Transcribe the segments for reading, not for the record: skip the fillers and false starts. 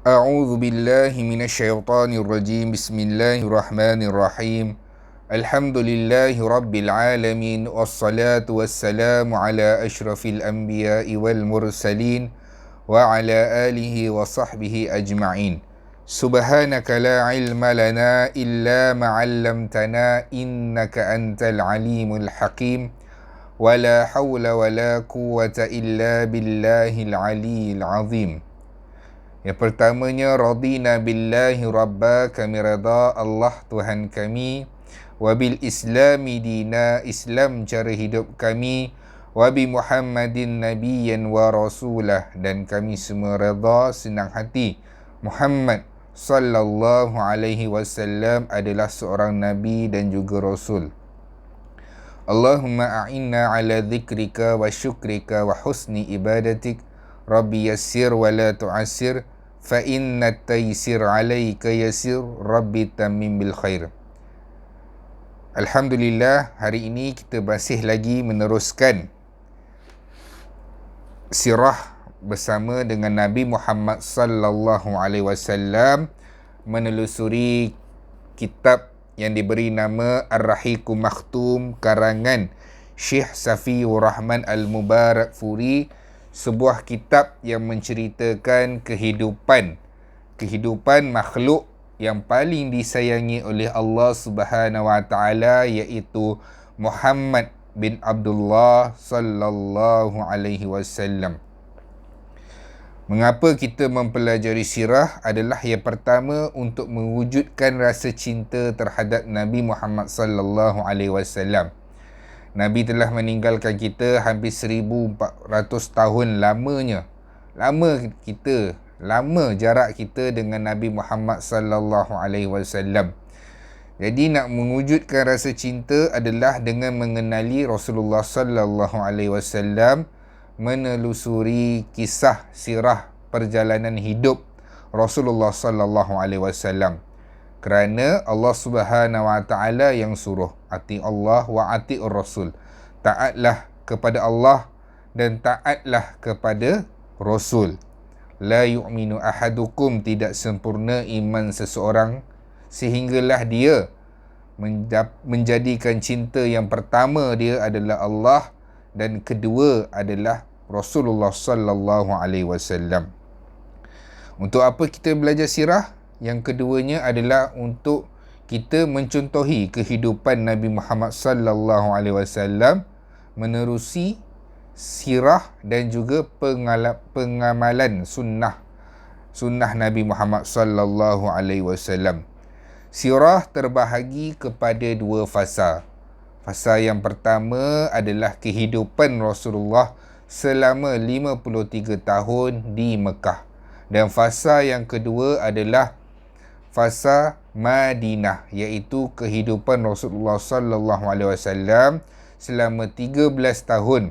A'udzu billahi minasyaitonir rajim. Bismillahirrahmanirrahim. Alhamdulillahi rabbil alamin wassalatu wassalamu ala asyrafil anbiya'i wal mursalin wa ala alihi wa sahbihi ajma'in. Subhanaka la ilma lana illa ma 'allamtana innaka antal alimul hakim. Wa la hawla wa la quwwata illa billahil aliyyil azim. Yang pertamanya, radina billahi rabba, kami redha Allah Tuhan kami, wa bil islami dina, Islam cara hidup kami, wa bi Muhammadin nabiyyan wa rasulah, dan kami semua redha senang hati Muhammad sallallahu alaihi wasallam adalah seorang nabi dan juga rasul. Allahumma a'inna ala dhikrika wa syukrika wa husni ibadatik. Rabbi yassir wa la tu'assir, fa inna taysir alayka yasir, Rabbi tamim bil khair. Alhamdulillah, hari ini kita masih lagi meneruskan sirah bersama dengan Nabi Muhammad sallallahu alaihi wasallam, menelusuri kitab yang diberi nama Ar-Rahiqul Makhtum karangan Syekh Safiyur Rahman Al-Mubarakfuri, sebuah kitab yang menceritakan kehidupan makhluk yang paling disayangi oleh Allah Subhanahu wa taala, iaitu Muhammad bin Abdullah sallallahu alaihi wasallam. Mengapa kita mempelajari sirah adalah yang pertama untuk mewujudkan rasa cinta terhadap Nabi Muhammad sallallahu alaihi wasallam. Nabi telah meninggalkan kita hampir 1400 tahun lamanya. Lama jarak kita dengan Nabi Muhammad sallallahu alaihi wasallam. Jadi nak mewujudkan rasa cinta adalah dengan mengenali Rasulullah sallallahu alaihi wasallam, menelusuri kisah sirah perjalanan hidup Rasulullah sallallahu alaihi wasallam. Kerana Allah Subhanahu wa taala yang suruh, ati Allah wa ati'ur Rasul. Taatlah kepada Allah dan taatlah kepada Rasul. La yu'minu ahadukum, tidak sempurna iman seseorang sehinggalah dia menjadikan cinta yang pertama dia adalah Allah dan kedua adalah Rasulullah sallallahu alaihi wasallam. Untuk apa kita belajar sirah? Yang keduanya adalah untuk kita mencontohi kehidupan Nabi Muhammad sallallahu alaihi wasallam, menerusi sirah dan juga pengamalan sunnah Nabi Muhammad sallallahu alaihi wasallam. Sirah terbahagi kepada dua fasa. Fasa yang pertama adalah kehidupan Rasulullah selama 53 tahun di Mekah. Dan fasa yang kedua adalah fasa Madinah, iaitu kehidupan Rasulullah sallallahu alaihi wasallam selama 13 tahun.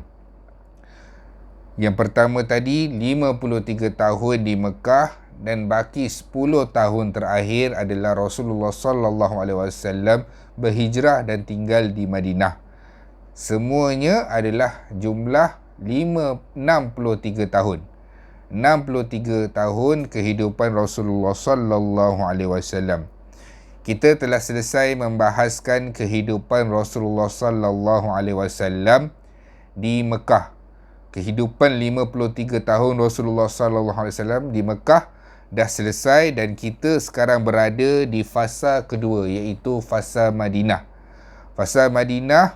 Yang pertama tadi 53 tahun di Mekah, dan baki 10 tahun terakhir adalah Rasulullah sallallahu alaihi wasallam berhijrah dan tinggal di Madinah. Semuanya adalah jumlah 63 tahun. 63 tahun kehidupan Rasulullah sallallahu alaihi wasallam. Kita telah selesai membahaskan kehidupan Rasulullah sallallahu alaihi wasallam di Mekah. Kehidupan 53 tahun Rasulullah sallallahu alaihi wasallam di Mekah dah selesai, dan kita sekarang berada di fasa kedua, iaitu fasa Madinah. Fasa Madinah,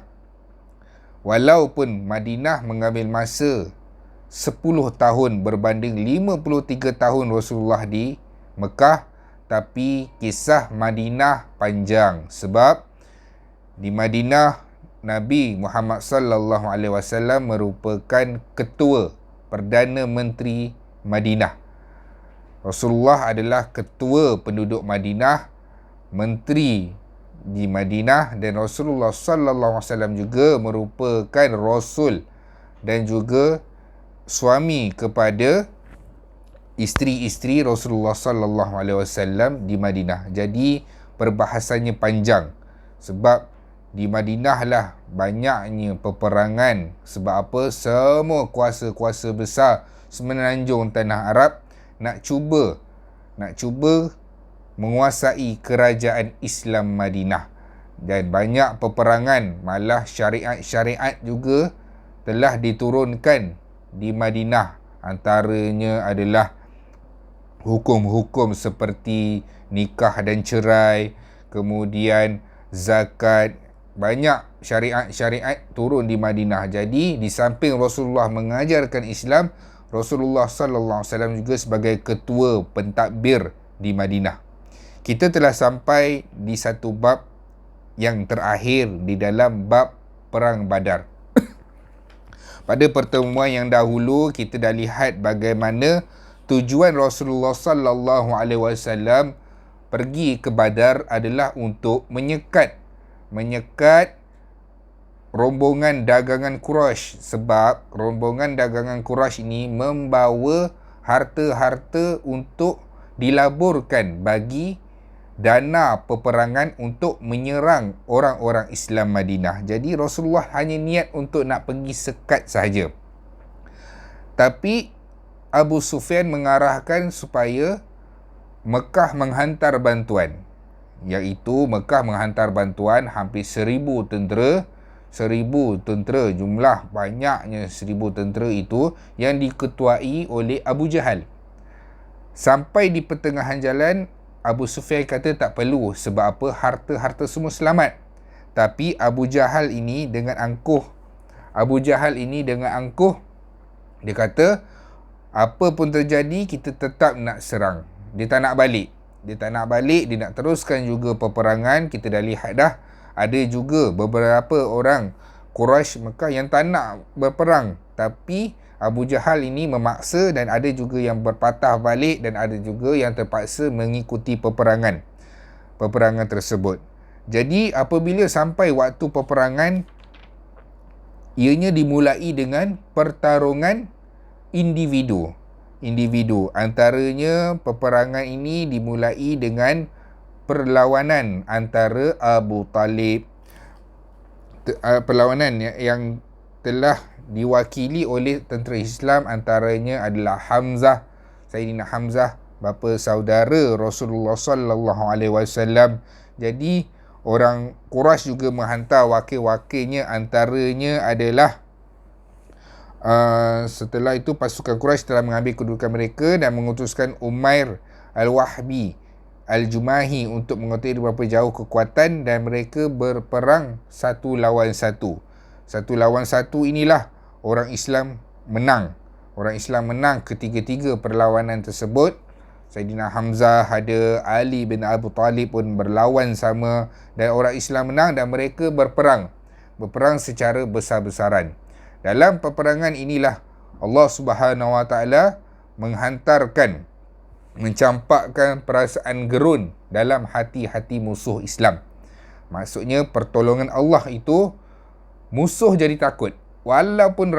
walaupun Madinah mengambil masa 10 tahun berbanding 53 tahun Rasulullah di Mekah, tapi kisah Madinah panjang. Sebab di Madinah Nabi Muhammad sallallahu alaihi wasallam merupakan ketua Perdana Menteri Madinah. Rasulullah adalah ketua penduduk Madinah, menteri di Madinah, dan Rasulullah sallallahu alaihi wasallam juga merupakan rasul dan juga suami kepada isteri-isteri Rasulullah sallallahu alaihi wasallam di Madinah. Jadi perbahasannya panjang, sebab di Madinah lah banyaknya peperangan. Sebab apa? Semua kuasa-kuasa besar semenanjung tanah Arab nak cuba nak cuba menguasai kerajaan Islam Madinah. Dan banyak peperangan, malah syariat-syariat juga telah diturunkan di Madinah. Antaranya adalah hukum-hukum seperti nikah dan cerai, kemudian zakat. Banyak syariat-syariat turun di Madinah. Jadi di samping Rasulullah mengajarkan Islam, Rasulullah sallallahu alaihi wasallam juga sebagai ketua pentadbir di Madinah. Kita telah sampai di satu bab yang terakhir di dalam bab Perang Badar. Pada pertemuan yang dahulu kita dah lihat bagaimana tujuan Rasulullah sallallahu alaihi wasallam pergi ke Badar adalah untuk menyekat rombongan dagangan Quraisy, sebab rombongan dagangan Quraisy ini membawa harta-harta untuk dilaburkan bagi dana peperangan untuk menyerang orang-orang Islam Madinah. Jadi Rasulullah hanya niat untuk nak pergi sekat sahaja. Tapi Abu Sufyan mengarahkan supaya Mekah menghantar bantuan, iaitu Mekah menghantar bantuan hampir 1,000 tentera. 1,000 tentera, jumlah banyaknya 1,000 tentera itu yang diketuai oleh Abu Jahal. Sampai di pertengahan jalan, Abu Sufyan kata tak perlu, sebab apa? Harta-harta semua selamat. Tapi Abu Jahal ini dengan angkuh, dia kata apa pun terjadi kita tetap nak serang. Dia tak nak balik, dia nak teruskan juga peperangan. Kita dah lihat dah, ada juga beberapa orang Quraisy Mekah yang tak nak berperang, tapi Abu Jahal ini memaksa, dan ada juga yang berpatah balik dan ada juga yang terpaksa mengikuti peperangan tersebut. Jadi apabila sampai waktu peperangan, ianya dimulai dengan pertarungan individu. Antaranya peperangan ini dimulai dengan perlawanan antara Abu Talib, perlawanan yang telah diwakili oleh tentera Islam. Antaranya adalah Sayyidina Hamzah, bapa saudara Rasulullah sallallahu alaihi wasallam. Jadi orang Quraisy juga menghantar wakil-wakilnya. Antaranya adalah setelah itu pasukan Quraisy telah mengambil kedudukan mereka dan mengutuskan Umair Al-Wahbi Al-Jumahi untuk mengetahui berapa jauh kekuatan, dan mereka berperang satu lawan satu. Inilah orang Islam menang. Ketiga-tiga perlawanan tersebut. Sayyidina Hamzah, ada Ali bin Abu Talib pun berlawan sama, dan orang Islam menang, dan mereka berperang secara besar-besaran. Dalam peperangan inilah Allah Subhanahu Wa Taala mencampakkan perasaan gerun dalam hati-hati musuh Islam. Maksudnya pertolongan Allah itu, musuh jadi takut. Walaupun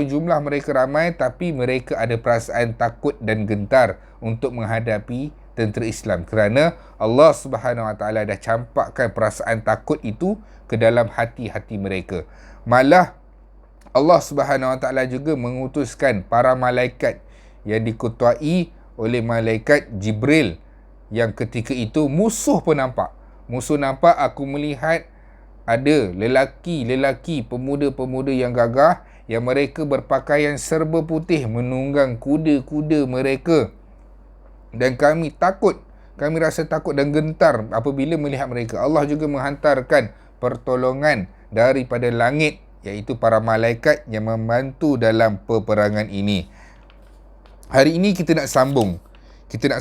jumlah mereka ramai, tapi mereka ada perasaan takut dan gentar untuk menghadapi tentera Islam, kerana Allah Subhanahu Wa Taala dah campakkan perasaan takut itu ke dalam hati-hati mereka. Malah Allah Subhanahu Wa Taala juga mengutuskan para malaikat yang diketuai oleh malaikat Jibril, yang ketika itu musuh pun nampak. Aku melihat ada lelaki, pemuda-pemuda yang gagah, yang mereka berpakaian serba putih menunggang kuda-kuda mereka. Dan kami rasa takut dan gentar apabila melihat mereka. Allah juga menghantarkan pertolongan daripada langit, iaitu para malaikat yang membantu dalam peperangan ini. Hari ini kita nak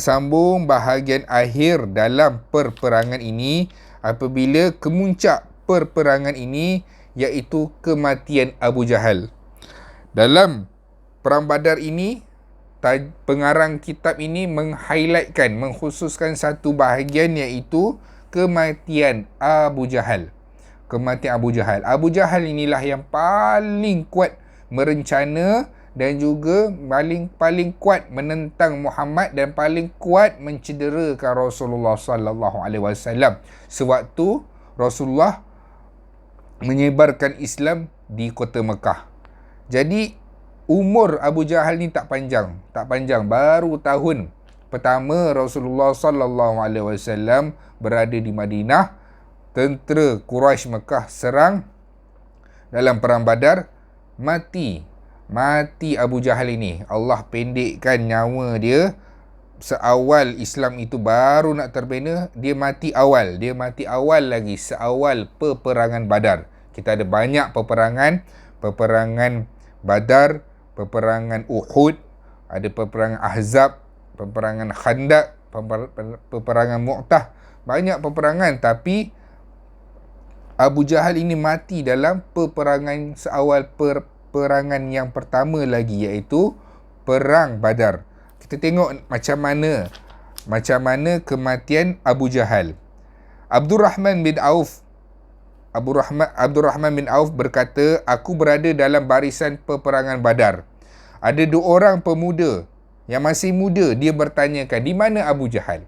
sambung bahagian akhir dalam perperangan ini, apabila kemuncak perperangan ini, iaitu kematian Abu Jahal. Dalam Perang Badar ini, pengarang kitab ini mengkhususkan satu bahagian, iaitu kematian Abu Jahal. Abu Jahal inilah yang paling kuat merencana, dan juga paling kuat menentang Muhammad, dan paling kuat mencederakan Rasulullah sallallahu alaihi wasallam sewaktu Rasulullah menyebarkan Islam di kota Mekah. Jadi umur Abu Jahal ni tak panjang, baru tahun pertama Rasulullah sallallahu alaihi wasallam berada di Madinah, tentera Quraisy Mekah serang dalam perang Badar, mati Abu Jahal ini. Allah pendekkan nyawa dia. Seawal Islam itu baru nak terbina, dia mati awal lagi, seawal peperangan Badar. Kita ada banyak peperangan Badar, peperangan Uhud, ada peperangan Ahzab, peperangan Khandaq, peperangan Mu'tah, banyak peperangan. Tapi Abu Jahal ini mati dalam peperangan seawal peperangan yang pertama lagi, iaitu perang Badar. Kita tengok macam mana kematian Abu Jahal. Abdurrahman bin Auf berkata, aku berada dalam barisan peperangan Badar. Ada 2 orang pemuda yang masih muda, dia bertanyakan, di mana Abu Jahal?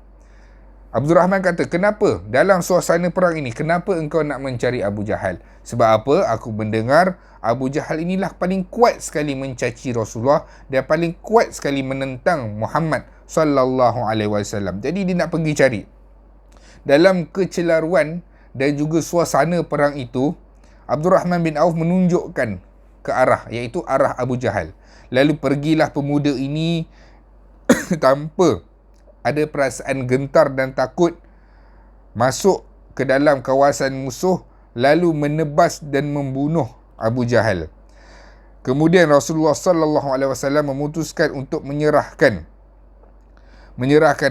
Abdurrahman kata, kenapa? Dalam suasana perang ini, kenapa engkau nak mencari Abu Jahal? Sebab apa? Aku mendengar Abu Jahal inilah paling kuat sekali mencaci Rasulullah dan paling kuat sekali menentang Muhammad sallallahu alaihi wasallam. Jadi dia nak pergi cari. Dalam kecelaruan dan juga suasana perang itu, Abdurrahman bin Auf menunjukkan ke arah, iaitu arah Abu Jahal. Lalu pergilah pemuda ini tanpa ada perasaan gentar dan takut, masuk ke dalam kawasan musuh, lalu menebas dan membunuh Abu Jahal. Kemudian Rasulullah sallallahu alaihi wasallam memutuskan untuk menyerahkan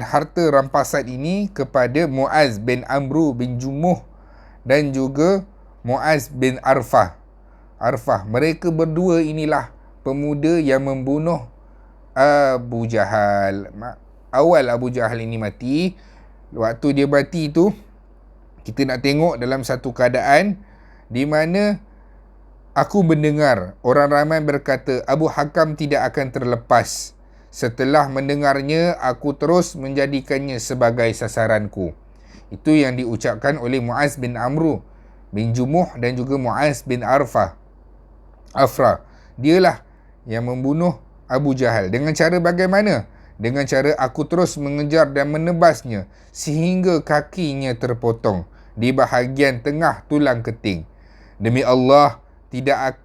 harta rampasan ini kepada Muaz bin Amru bin Jumuh dan juga Muaz bin Arfah. Mereka berdua inilah pemuda yang membunuh Abu Jahal. Awal Abu Jahal ini mati. Waktu dia mati tu, kita nak tengok dalam satu keadaan di mana aku mendengar orang ramai berkata, Abu Hakam tidak akan terlepas. Setelah mendengarnya, aku terus menjadikannya sebagai sasaranku. Itu yang diucapkan oleh Muaz bin Amru bin Jumuh dan juga Muaz bin Afra. Dialah yang membunuh Abu Jahal. Dengan cara bagaimana? Dengan cara aku terus mengejar dan menebasnya sehingga kakinya terpotong di bahagian tengah tulang keting. Demi Allah, tidak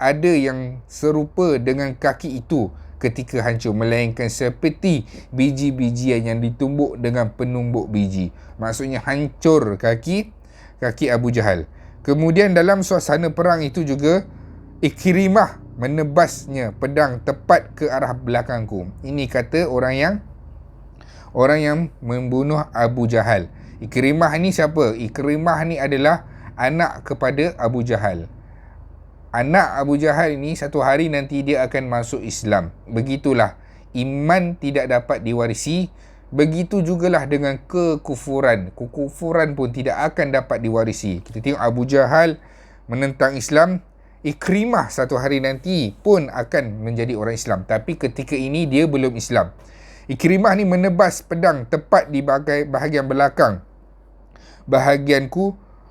ada yang serupa dengan kaki itu ketika hancur, melainkan seperti biji-bijian yang ditumbuk dengan penumbuk biji. Maksudnya hancur kaki Abu Jahal. Kemudian dalam suasana perang itu juga, Ikrimah menebasnya pedang tepat ke arah belakangku. Ini kata orang yang membunuh Abu Jahal. Ikrimah ni siapa? Ikrimah ni adalah anak kepada Abu Jahal. Anak Abu Jahal ini satu hari nanti dia akan masuk Islam. Begitulah, iman tidak dapat diwarisi. Begitu jugalah dengan kekufuran. Kekufuran pun tidak akan dapat diwarisi. Kita tengok Abu Jahal menentang Islam. Ikrimah satu hari nanti pun akan menjadi orang Islam. Tapi ketika ini dia belum Islam. Ikrimah ni menebas pedang tepat di bahagian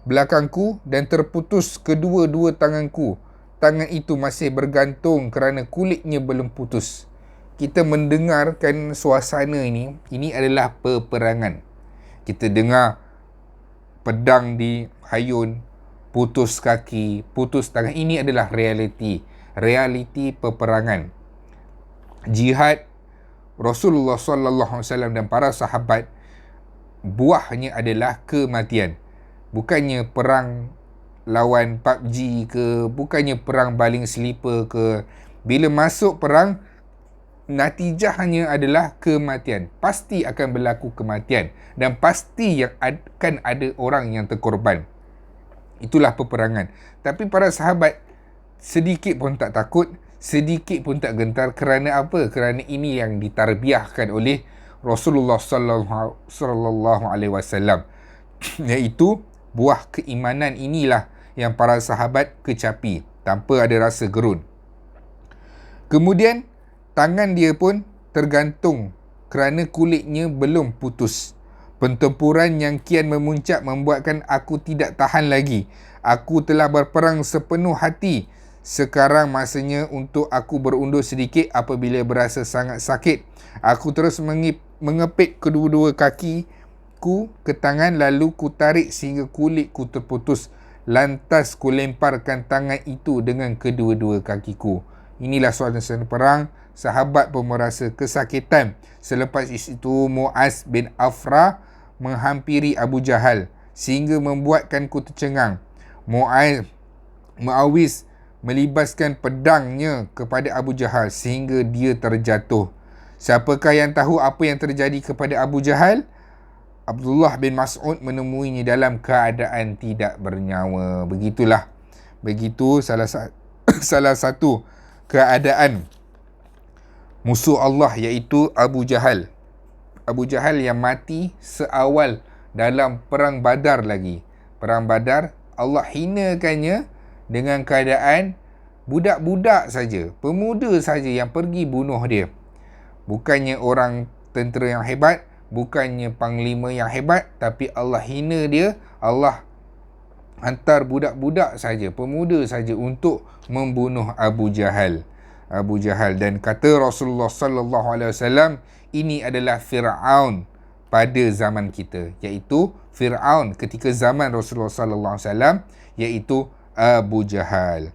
belakangku dan terputus kedua-dua tanganku. Tangan itu masih bergantung kerana kulitnya belum putus. Kita mendengarkan suasana ini adalah peperangan. Kita dengar pedang dihayun, putus kaki, putus tangan. Ini adalah realiti peperangan. Jihad Rasulullah sallallahu alaihi wasallam dan para sahabat, buahnya adalah kematian. Bukannya perang lawan PUBG ke, bukannya perang baling selipar ke. Bila masuk perang, natijahnya adalah kematian. Pasti akan berlaku kematian dan pasti yang akan ada orang yang terkorban. Itulah peperangan. Tapi para sahabat sedikit pun tak takut, sedikit pun tak gentar. Kerana apa? Kerana ini yang ditarbiahkan oleh Rasulullah sallallahu alaihi wasallam, iaitu buah keimanan inilah yang para sahabat kecapi tanpa ada rasa gerun. Kemudian tangan dia pun tergantung kerana kulitnya belum putus. Pertempuran yang kian memuncak membuatkan aku tidak tahan lagi. Aku telah berperang sepenuh hati Sekarang masanya untuk aku berundur sedikit apabila berasa sangat sakit. Aku terus mengepit kedua-dua kakiku ke tangan, lalu ku tarik sehingga kulitku terputus. Lantas ku lemparkan tangan itu dengan kedua-dua kakiku. Inilah suasana perang. Sahabat pun merasa kesakitan. Selepas itu Muaz bin Afra menghampiri Abu Jahal sehingga membuatkanku tercengang. Muawiz melibaskan pedangnya kepada Abu Jahal sehingga dia terjatuh. Siapakah yang tahu apa yang terjadi kepada Abu Jahal? Abdullah bin Mas'ud menemuinya dalam keadaan tidak bernyawa. Begitu salah satu keadaan musuh Allah, iaitu Abu Jahal. Abu Jahal yang mati seawal dalam perang Badar lagi. Perang Badar, Allah hinakannya dengan keadaan budak-budak saja, pemuda saja yang pergi bunuh dia. Bukannya orang tentera yang hebat, bukannya panglima yang hebat, tapi Allah hina dia. Allah hantar budak-budak saja, pemuda saja untuk membunuh Abu Jahal. Dan kata Rasulullah sallallahu alaihi wasallam, ini adalah Fir'aun pada zaman kita, iaitu Fir'aun ketika zaman Rasulullah sallallahu alaihi wasallam, iaitu Abu Jahal.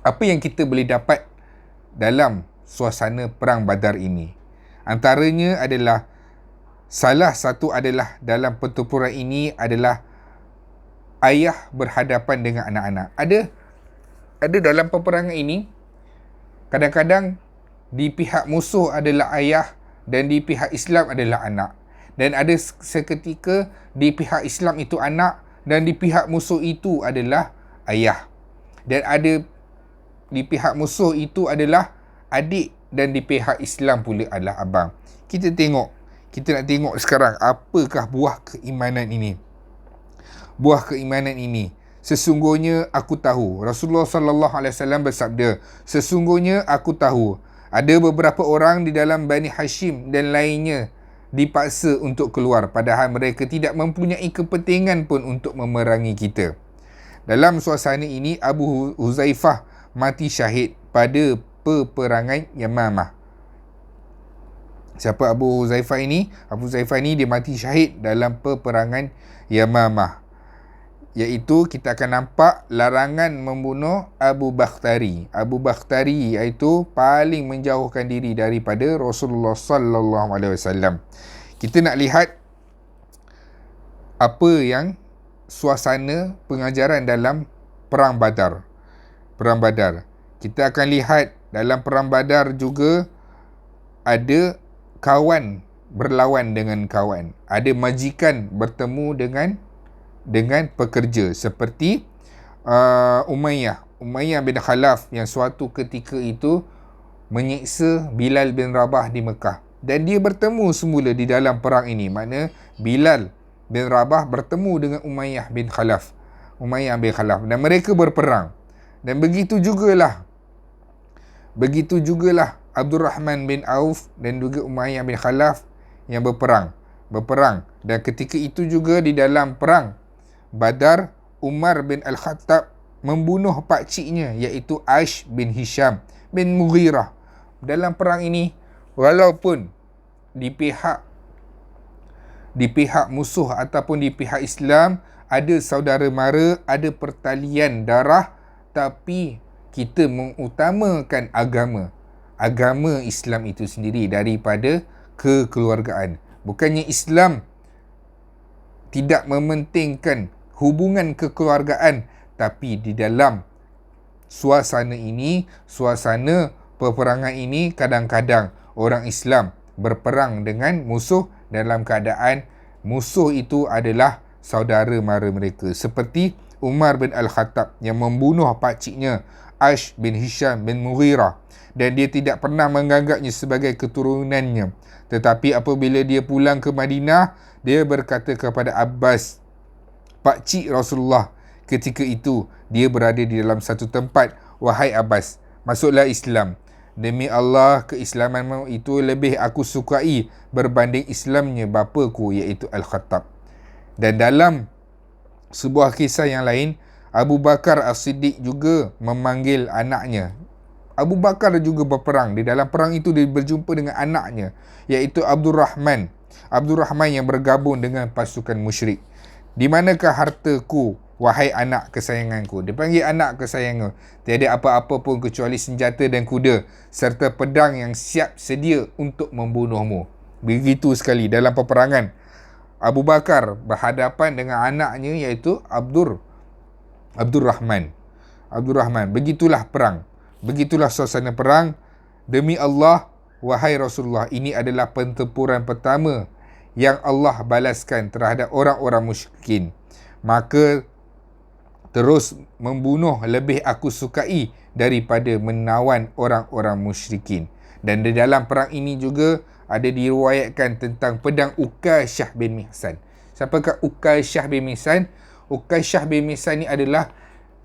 Apa yang kita boleh dapat dalam suasana perang Badar ini? Antaranya adalah, salah satu adalah dalam pertempuran ini adalah ayah berhadapan dengan anak-anak. Ada dalam peperangan ini, kadang-kadang di pihak musuh adalah ayah dan di pihak Islam adalah anak. Dan ada seketika di pihak Islam itu anak dan di pihak musuh itu adalah ayah. Dan ada di pihak musuh itu adalah adik dan di pihak Islam pula adalah abang. Kita nak tengok sekarang apakah buah keimanan ini. Buah keimanan ini, sesungguhnya aku tahu. Rasulullah sallallahu alaihi wasallam bersabda, sesungguhnya aku tahu ada beberapa orang di dalam Bani Hashim dan lainnya dipaksa untuk keluar, padahal mereka tidak mempunyai kepentingan pun untuk memerangi kita. Dalam suasana ini, Abu Huzaifah mati syahid pada peperangan Yamamah. Siapa Abu Huzaifah ini? Abu Huzaifah ini dia mati syahid dalam peperangan Yamamah. Iaitu kita akan nampak larangan membunuh Abu Bakhtari. Abu Bakhtari iaitu paling menjauhkan diri daripada Rasulullah sallallahu alaihi wasallam. Kita nak lihat apa yang suasana pengajaran dalam perang Badar. Kita akan lihat dalam perang Badar juga ada kawan berlawan dengan kawan. Ada majikan bertemu dengan pekerja, seperti Umayyah bin Khalaf yang suatu ketika itu menyiksa Bilal bin Rabah di Mekah. Dan dia bertemu semula di dalam perang ini. Makna Bilal bin Rabah bertemu dengan Umayyah bin Khalaf. Dan mereka berperang. Dan begitu jugalah Abdul Rahman bin Auf dan juga Umayyah bin Khalaf yang berperang. Dan ketika itu juga di dalam perang Badar, Umar bin Al-Khattab membunuh pakciknya, iaitu Aish bin Hisham bin Mughirah. Dalam perang ini, walaupun di pihak musuh ataupun di pihak Islam ada saudara mara, ada pertalian darah, tapi kita mengutamakan agama Islam itu sendiri daripada kekeluargaan. Bukannya Islam tidak mementingkan hubungan kekeluargaan, tapi di dalam suasana peperangan ini, kadang-kadang orang Islam berperang dengan musuh dalam keadaan musuh itu adalah saudara mara mereka, seperti Umar bin Al-Khattab yang membunuh pakciknya Aish bin Hisham bin Mughirah, dan dia tidak pernah menganggapnya sebagai keturunannya. Tetapi apabila dia pulang ke Madinah, dia berkata kepada Abbas, pakcik Rasulullah, ketika itu dia berada di dalam satu tempat, wahai Abbas, masuklah Islam. Demi Allah, keislamanmu itu lebih aku sukai berbanding Islamnya bapaku, iaitu Al-Khattab. Dan dalam sebuah kisah yang lain, Abu Bakar As-Siddiq juga memanggil anaknya. Abu Bakar juga berperang. Di dalam perang itu dia berjumpa dengan anaknya, iaitu Abdul Rahman. Abdul Rahman yang bergabung dengan pasukan musyrik. Di manakah hartaku, wahai anak kesayanganku? Dia panggil anak kesayangan. Tiada apa-apa pun kecuali senjata dan kuda, serta pedang yang siap sedia untuk membunuhmu. Begitu sekali dalam peperangan. Abu Bakar berhadapan dengan anaknya, iaitu Abdul Rahman. Abdul Rahman. Begitulah perang. Begitulah suasana perang. Demi Allah, wahai Rasulullah, ini adalah pertempuran pertama yang Allah balaskan terhadap orang-orang musyrikin. Maka terus membunuh lebih aku sukai daripada menawan orang-orang musyrikin. Dan di dalam perang ini juga ada diriwayatkan tentang pedang Uqaisyah bin Mihsan. Siapakah Uqaisyah bin Mihsan? Uqaisyah bin Mihsan ni adalah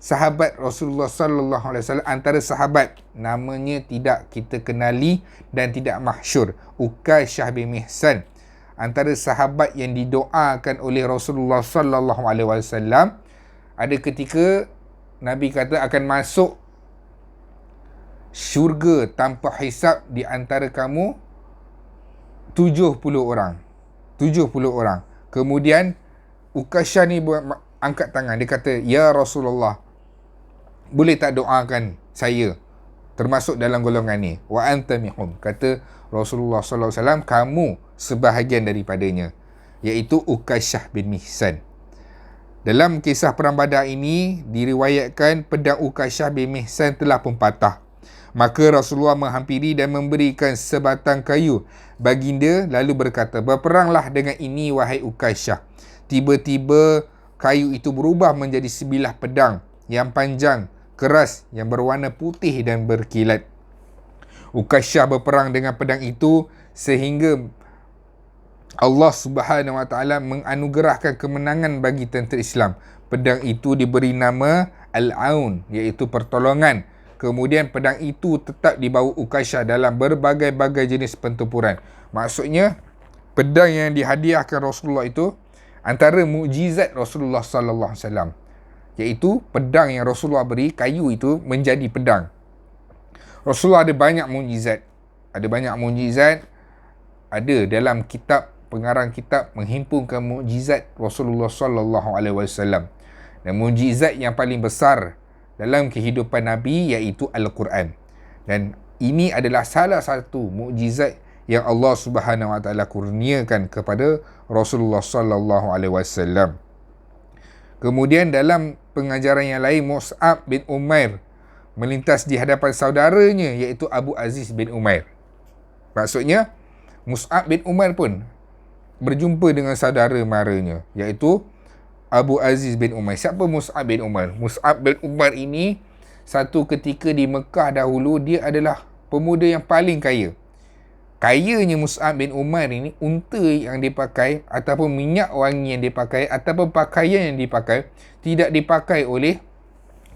sahabat Rasulullah sallallahu alaihi wasallam, antara sahabat namanya tidak kita kenali dan tidak masyhur. Uqaisyah bin Mihsan antara sahabat yang didoakan oleh Rasulullah sallallahu alaihi wasallam. Ada ketika Nabi kata akan masuk syurga tanpa hisab di antara kamu 70 orang. 70 orang. Kemudian Uqaisyah ni angkat tangan. Dia kata, "Ya Rasulullah, boleh tak doakan saya termasuk dalam golongan ni?" Wa anta minhum. Kata Rasulullah sallallahu alaihi wasallam, kamu sebahagian daripadanya, iaitu Uqaisyah bin Mihsan. Dalam kisah perang Badar ini diriwayatkan pedang Uqaisyah bin Mihsan telah pun patah. Maka Rasulullah menghampiri dan memberikan sebatang kayu baginda, lalu berkata, "Berperanglah dengan ini wahai Uqaisyah." Tiba-tiba kayu itu berubah menjadi sebilah pedang yang panjang, keras, yang berwarna putih dan berkilat. Uqaisyah berperang dengan pedang itu sehingga Allah Subhanahu Wa Taala menganugerahkan kemenangan bagi tentera Islam. Pedang itu diberi nama Al-Aun, iaitu pertolongan. Kemudian pedang itu tetap dibawa Uqaisyah dalam berbagai-bagai jenis pertempuran. Maksudnya pedang yang dihadiahkan Rasulullah itu antara mukjizat Rasulullah sallallahu alaihi wasallam, iaitu pedang yang Rasulullah beri, kayu itu menjadi pedang. Rasulullah ada banyak mukjizat. Ada dalam kitab, pengarang kitab menghimpunkan mukjizat Rasulullah sallallahu alaihi wasallam. Dan mukjizat yang paling besar dalam kehidupan Nabi iaitu Al-Quran. Dan ini adalah salah satu mukjizat yang Allah Subhanahu Wa Taala kurniakan kepada Rasulullah sallallahu alaihi wasallam. Kemudian dalam pengajaran yang lain, Mus'ab bin Umair melintas di hadapan saudaranya iaitu Abu Aziz bin Umair. Maksudnya Mus'ab bin Umair pun berjumpa dengan saudara maranya iaitu Abu Aziz bin Umair. Siapa Mus'ab bin Umair? Mus'ab bin Umair ini satu ketika di Mekah dahulu dia adalah pemuda yang paling kaya. Kayanya Mus'ab bin Umair ini, unta yang dipakai ataupun minyak wangi yang dipakai ataupun pakaian yang dipakai tidak dipakai oleh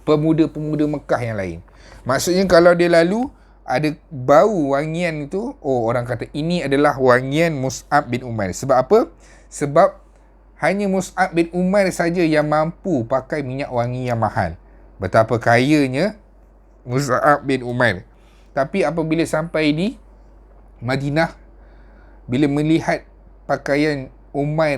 pemuda-pemuda Mekah yang lain. Maksudnya kalau dia lalu ada bau wangian itu, orang kata ini adalah wangian Mus'ab bin Umair. Sebab apa? Sebab hanya Mus'ab bin Umair saja yang mampu pakai minyak wangi yang mahal. Betapa kayanya Mus'ab bin Umair. Tapi apabila sampai di Madinah, bila melihat pakaian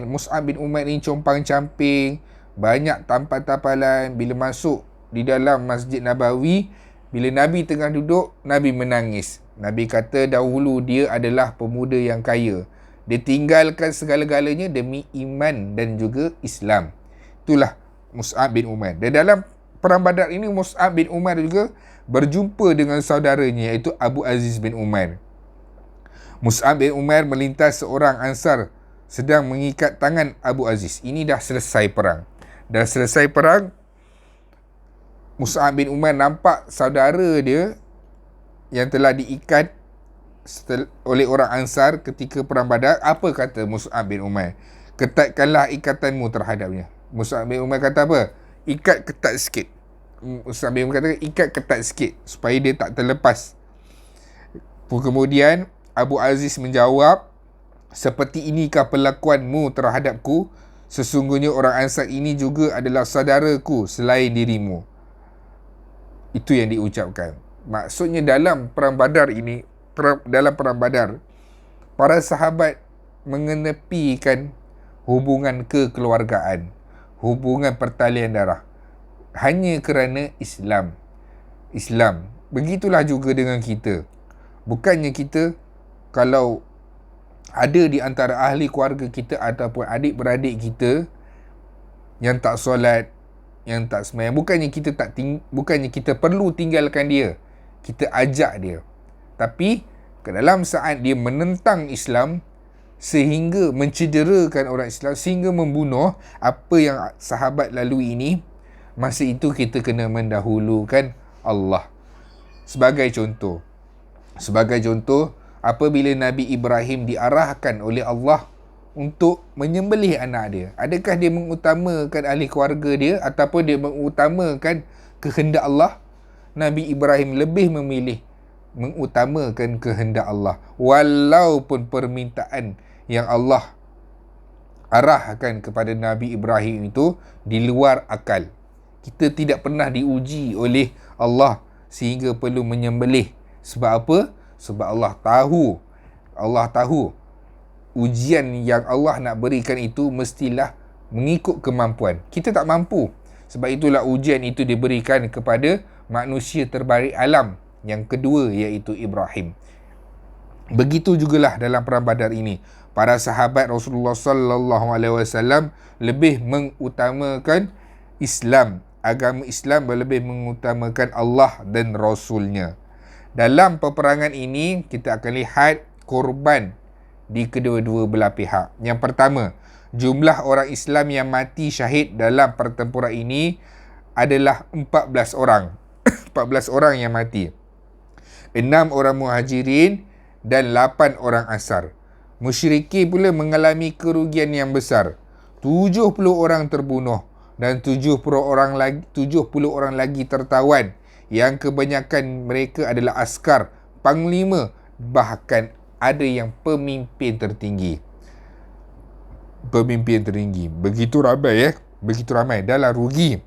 Mus'ab bin Umair ini compang-camping, banyak tampal-tampalan, bila masuk di dalam Masjid Nabawi, bila Nabi tengah duduk, Nabi menangis. Nabi kata dahulu dia adalah pemuda yang kaya. Dia tinggalkan segala-galanya demi iman dan juga Islam. Itulah Mus'ab bin Umair. Dan dalam perang Badar ini, Mus'ab bin Umair juga berjumpa dengan saudaranya iaitu Abu Aziz bin Umair. Mus'ab bin Umair melintas seorang Ansar sedang mengikat tangan Abu Aziz. Ini dah selesai perang. Dah selesai perang, Mus'ab bin Umair nampak saudara dia yang telah diikat oleh orang Ansar ketika perang Badar. Apa kata Mus'ab bin Umair? Ketatkanlah ikatanmu terhadapnya. Mus'ab bin Umair kata apa? Ikat ketat sikit. Mus'ab bin Umair kata ikat ketat sikit supaya dia tak terlepas. Kemudian Abu Aziz menjawab, "Seperti inikah perlakuanmu terhadapku sesungguhnya orang Ansar ini juga adalah saudaraku selain dirimu. Itu yang diucapkan. Maksudnya dalam perang Badar ini, dalam perang Badar, para sahabat mengenepikan hubungan kekeluargaan, hubungan pertalian darah, hanya kerana Islam. Begitulah juga dengan kita. Bukannya kita, kalau ada di antara ahli keluarga kita ataupun adik-beradik kita yang tak solat, yang tak sembahyang, bukannya kita perlu tinggalkan dia. Kita ajak dia. Tapi ke dalam saat dia menentang Islam sehingga mencederakan orang Islam, sehingga membunuh apa yang sahabat lalui ini, masa itu kita kena mendahulukan Allah. Sebagai contoh, apabila Nabi Ibrahim diarahkan oleh Allah untuk menyembelih anak dia, adakah dia mengutamakan ahli keluarga dia ataupun dia mengutamakan kehendak Allah? Nabi Ibrahim lebih memilih mengutamakan kehendak Allah, walaupun permintaan yang Allah arahkan kepada Nabi Ibrahim itu di luar akal. Kita tidak pernah diuji oleh Allah sehingga perlu menyembelih. Sebab apa? Sebab Allah tahu ujian yang Allah nak berikan itu mestilah mengikut kemampuan. Kita tak mampu. Sebab itulah ujian itu diberikan kepada manusia terbaik alam yang kedua, iaitu Ibrahim. Begitu jugalah dalam perang Badar ini. Para sahabat Rasulullah sallallahu alaihi wasallam lebih mengutamakan Islam. Agama Islam lebih mengutamakan Allah dan Rasulnya. Dalam peperangan ini, kita akan lihat korban di kedua-dua belah pihak. Yang pertama, jumlah orang Islam yang mati syahid dalam pertempuran ini adalah 14 orang. 14 orang yang mati. 6 orang Muhajirin dan 8 orang Ansar. Musyrikin pula mengalami kerugian yang besar. 70 orang terbunuh dan 70 orang lagi tertawan, yang kebanyakan mereka adalah askar, panglima, bahkan ada yang pemimpin tertinggi. Begitu ramai dalam rugi,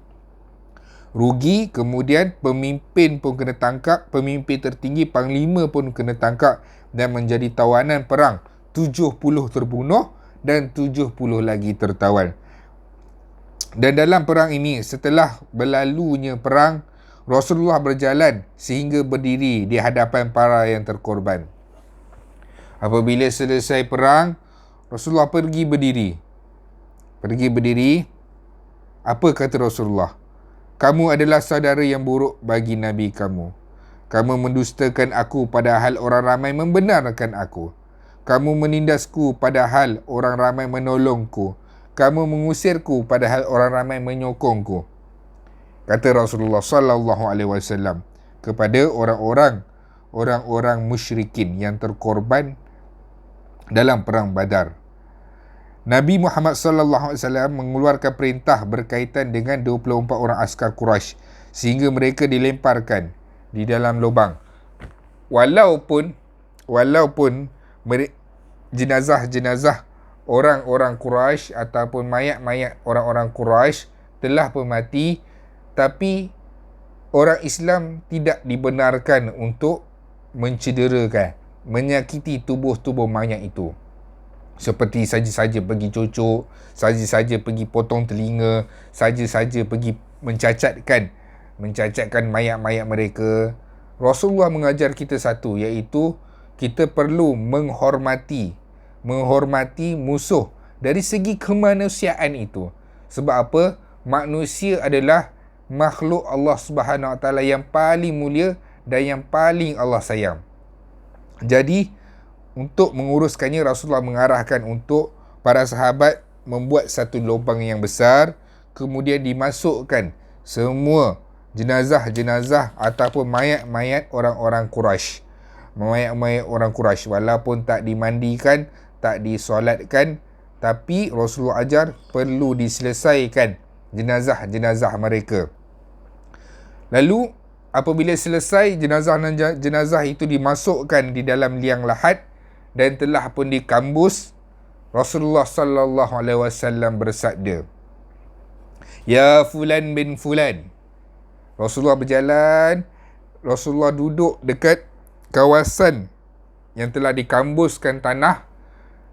kemudian pemimpin pun kena tangkap, pemimpin tertinggi, panglima pun kena tangkap dan menjadi tawanan perang. 70 terbunuh dan 70 lagi tertawan. Dan dalam perang ini, setelah berlalunya perang, Rasulullah berjalan sehingga berdiri di hadapan para yang terkorban. Apabila selesai perang, Rasulullah pergi berdiri. Apa kata Rasulullah? Kamu adalah saudara yang buruk bagi Nabi kamu. Kamu mendustakan aku padahal orang ramai membenarkan aku. Kamu menindasku padahal orang ramai menolongku. Kamu mengusirku padahal orang ramai menyokongku. Kata Rasulullah sallallahu alaihi wasallam kepada orang-orang musyrikin yang terkorban dalam perang Badar. Nabi Muhammad sallallahu alaihi wasallam mengeluarkan perintah berkaitan dengan 24 orang askar Quraisy sehingga mereka dilemparkan di dalam lubang. Walaupun jenazah orang-orang Quraisy ataupun mayat-mayat orang-orang Quraisy telah pun mati, tapi orang Islam tidak dibenarkan untuk mencederakan, menyakiti tubuh-tubuh mayat itu. Seperti saja-saja pergi cucuk, saja-saja pergi potong telinga, saja-saja pergi mencacatkan mayat-mayat mereka. Rasulullah mengajar kita satu, iaitu kita perlu menghormati musuh dari segi kemanusiaan itu. Sebab apa? Manusia adalah makhluk Allah Subhanahu Wa Taala yang paling mulia dan yang paling Allah sayang. Jadi, untuk menguruskannya, Rasulullah mengarahkan untuk para sahabat membuat satu lubang yang besar, kemudian dimasukkan semua jenazah ataupun mayat-mayat orang-orang Quraisy. Mayat-mayat orang Quraisy, walaupun tak dimandikan, tak disolatkan, tapi Rasulullah ajar perlu diselesaikan jenazah mereka. Lalu apabila selesai, jenazah itu dimasukkan di dalam liang lahat dan telah pun dikambus, Rasulullah sallallahu alaihi wasallam bersabda, "Ya fulan bin fulan." Rasulullah berjalan, Rasulullah duduk dekat kawasan yang telah dikambuskan tanah.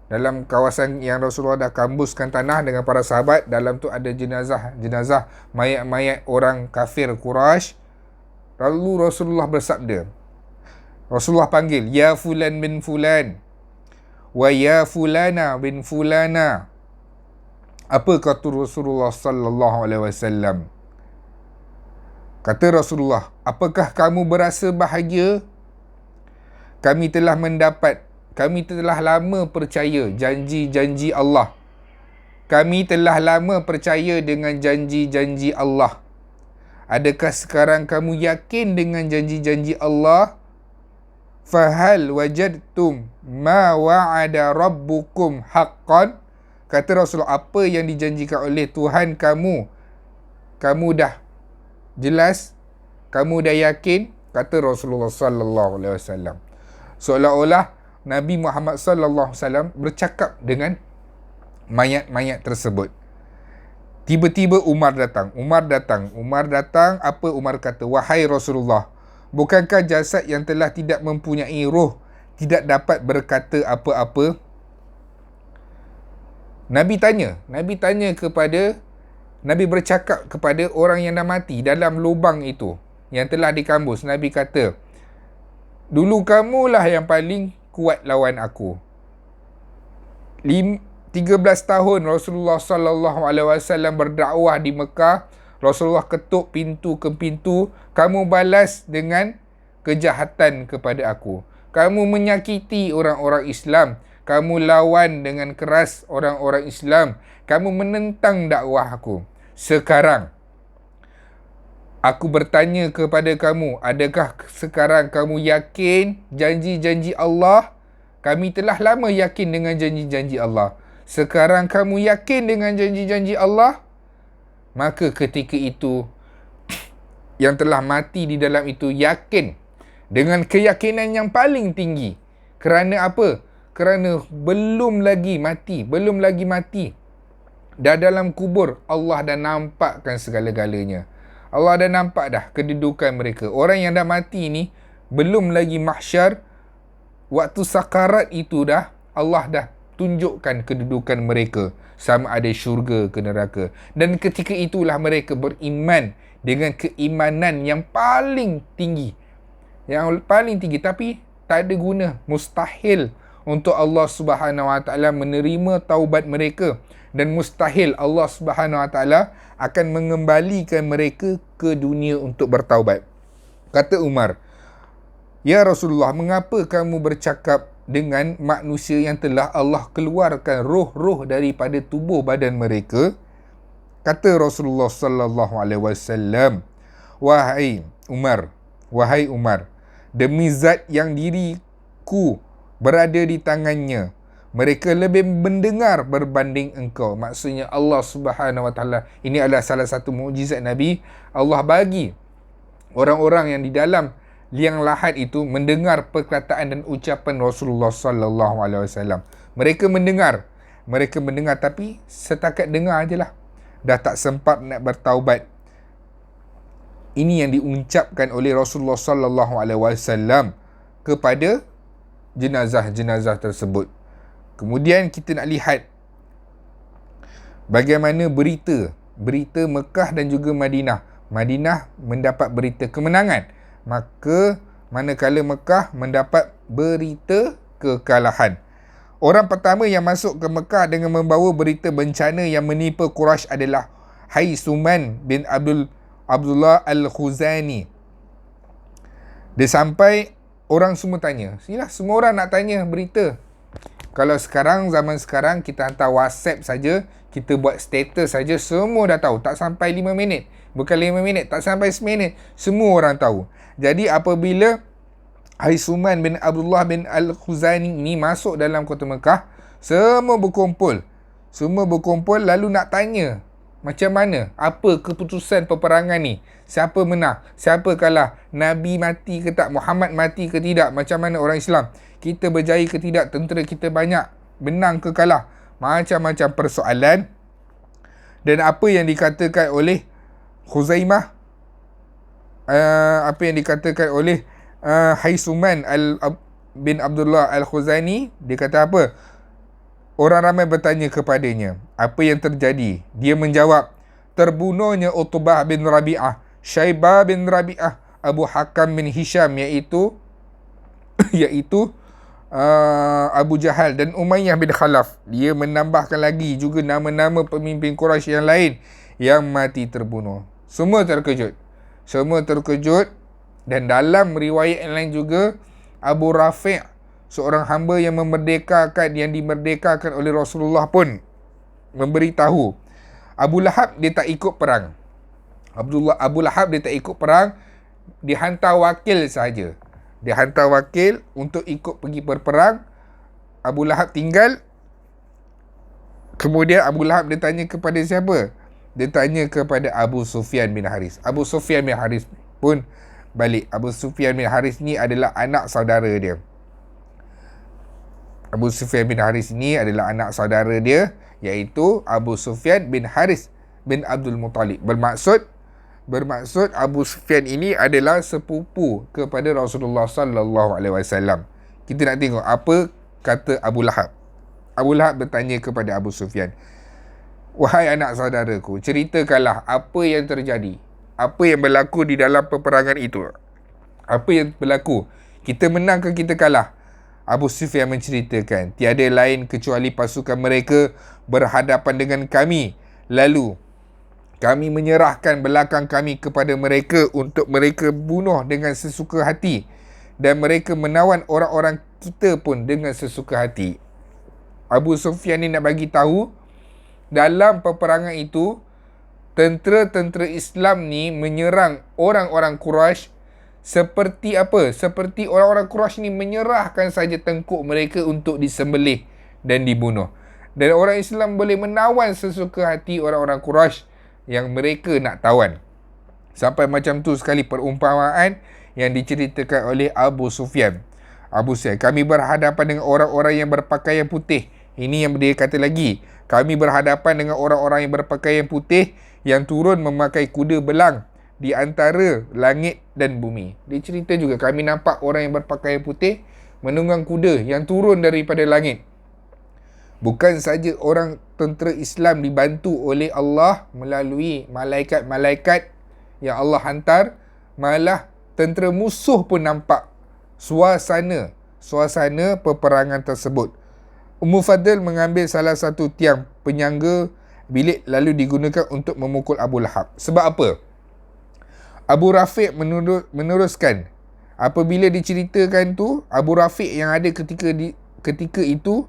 Dalam kawasan yang Rasulullah dah kambuskan tanah dengan para sahabat, dalam tu ada jenazah mayat-mayat orang kafir Quraisy. Lalu Rasulullah bersabda, Rasulullah panggil, "Ya fulan bin fulan wa ya fulana bin fulana." Apa kata Rasulullah sallallahu alaihi wasallam? Kata Rasulullah, "Apakah kamu berasa bahagia? Kami telah lama percaya janji-janji Allah. Kami telah lama percaya dengan janji-janji Allah. Adakah sekarang kamu yakin dengan janji-janji Allah? Fahal wajadtum ma wa'ada rabbukum haqqan?" Kata Rasulullah, apa yang dijanjikan oleh Tuhan kamu dah jelas? Kamu dah yakin? Kata Rasulullah sallallahu alaihi wasallam. Seolah-olah Nabi Muhammad sallallahu alaihi wasallam bercakap dengan mayat-mayat tersebut. Tiba-tiba Umar datang. Apa Umar kata? "Wahai Rasulullah, bukankah jasad yang telah tidak mempunyai roh tidak dapat berkata apa-apa?" Nabi bercakap kepada orang yang dah mati dalam lubang itu yang telah dikambus. Nabi kata, "Dulu kamulah yang paling kuat lawan aku." 13 tahun Rasulullah sallallahu alaihi wasallam berdakwah di Mekah. Rasulullah ketuk pintu ke pintu. "Kamu balas dengan kejahatan kepada aku. Kamu menyakiti orang-orang Islam. Kamu lawan dengan keras orang-orang Islam. Kamu menentang dakwah aku. Sekarang aku bertanya kepada kamu, adakah sekarang kamu yakin janji-janji Allah? Kami telah lama yakin dengan janji-janji Allah. Sekarang kamu yakin dengan janji-janji Allah?" Maka ketika itu, yang telah mati di dalam itu yakin dengan keyakinan yang paling tinggi. Kerana apa? Kerana belum lagi mati. Dah dalam kubur, Allah dah nampakkan segala-galanya. Allah dah nampak dah kedudukan mereka. Orang yang dah mati ni, belum lagi mahsyar, waktu sakarat itu dah, Allah dah tunjukkan kedudukan mereka, sama ada syurga ke neraka. Dan ketika itulah mereka beriman dengan keimanan yang paling tinggi. Tapi tak ada guna, mustahil untuk Allah Subhanahu Wa Taala menerima taubat mereka, dan mustahil Allah Subhanahu Wa Taala akan mengembalikan mereka ke dunia untuk bertaubat. Kata Umar, "Ya Rasulullah, mengapa kamu bercakap dengan manusia yang telah Allah keluarkan roh-roh daripada tubuh badan mereka?" Kata Rasulullah sallallahu alaihi wasallam, "Wahai Umar, demi zat yang diriku berada di tangannya, mereka lebih mendengar berbanding engkau." Maksudnya Allah Subhanahu Wa Taala, ini adalah salah satu mukjizat Nabi. Allah bagi orang-orang yang di dalam liang lahat itu mendengar perkataan dan ucapan Rasulullah sallallahu alaihi wasallam. Mereka mendengar, tapi setakat dengar ajalah. Dah tak sempat nak bertaubat. Ini yang diucapkan oleh Rasulullah sallallahu alaihi wasallam kepada jenazah-jenazah tersebut. Kemudian kita nak lihat bagaimana berita Mekah dan juga Madinah. Madinah mendapat berita kemenangan, maka manakala Mekah mendapat berita kekalahan. Orang pertama yang masuk ke Mekah dengan membawa berita bencana yang menimpa Quraisy adalah Haisuman bin Abdullah Al-Khuzani. Dia sampai, orang semua tanya. Semua orang nak tanya berita. Kalau zaman sekarang kita hantar WhatsApp saja, kita buat status saja, semua dah tahu. Tak sampai 5 minit. Bukan 5 minit, tak sampai seminit. Semua orang tahu. Jadi apabila Haisuman bin Abdullah bin Al-Khuzani ini masuk dalam kota Mekah, semua berkumpul lalu nak tanya macam mana, apa keputusan peperangan ni, siapa menang, siapa kalah, Nabi mati ke tak, Muhammad mati ke tidak, macam mana orang Islam, kita berjaya ke tidak, tentera kita banyak, menang ke kalah. macam-macam persoalan. Dan apa yang dikatakan oleh Khuzaimah, apa yang dikatakan oleh Haisuman bin Abdullah Al-Khuzani, dia kata apa? Orang ramai bertanya kepadanya, apa yang terjadi? Dia menjawab, terbunuhnya Utbah bin Rabi'ah, Syaibah bin Rabi'ah, Abu Hakam bin Hisham, iaitu Abu Jahal dan Umayyah bin Khalaf. Dia menambahkan lagi juga nama-nama pemimpin Quraisy yang lain yang mati terbunuh. Semua terkejut. Dan dalam riwayat yang lain juga, Abu Rafi', seorang hamba yang dimerdekakan oleh Rasulullah pun memberitahu, Abu Lahab dia tak ikut perang. Abu Lahab dia tak ikut perang, dihantar wakil saja. Dia hantar wakil untuk ikut pergi berperang. Abu Lahab tinggal. Kemudian Abu Lahab dia tanya kepada siapa? Dia tanya kepada Abu Sufyan bin Haris. Abu Sufyan bin Haris pun balik. Abu Sufyan bin Haris ni adalah anak saudara dia. Abu Sufyan bin Haris ni adalah anak saudara dia, iaitu Abu Sufyan bin Haris bin Abdul Muttalib. Bermaksud Abu Sufyan ini adalah sepupu kepada Rasulullah sallallahu alaihi wasallam. Kita nak tengok apa kata Abu Lahab. Abu Lahab bertanya kepada Abu Sufyan, wahai anak saudaraku, ceritakanlah apa yang terjadi. Apa yang berlaku di dalam peperangan itu? Apa yang berlaku? Kita menang ke kita kalah? Abu Sufyan menceritakan, tiada lain kecuali pasukan mereka berhadapan dengan kami. Lalu kami menyerahkan belakang kami kepada mereka untuk mereka bunuh dengan sesuka hati. Dan mereka menawan orang-orang kita pun dengan sesuka hati. Abu Sufyan ni nak bagi tahu, dalam peperangan itu, tentera-tentera Islam ni menyerang orang-orang Quraisy seperti apa? Seperti orang-orang Quraisy ni menyerahkan saja tengkuk mereka untuk disembelih dan dibunuh. Dan orang Islam boleh menawan sesuka hati orang-orang Quraisy yang mereka nak tawan. Sampai macam tu sekali perumpamaan yang diceritakan oleh Abu Sufyan. Kami berhadapan dengan orang-orang yang berpakaian putih. Ini yang dia kata lagi. Kami berhadapan dengan orang-orang yang berpakaian putih yang turun memakai kuda belang di antara langit dan bumi. Dia cerita juga, kami nampak orang yang berpakaian putih menunggang kuda yang turun daripada langit. Bukan saja orang tentera Islam dibantu oleh Allah melalui malaikat-malaikat yang Allah hantar, malah tentera musuh pun nampak suasana peperangan tersebut. Ummu Fadl mengambil salah satu tiang penyangga bilik lalu digunakan untuk memukul Abu Lahab. Sebab apa? Abu Rafi' meneruskan, apabila diceritakan tu, Abu Rafi' yang ada ketika itu,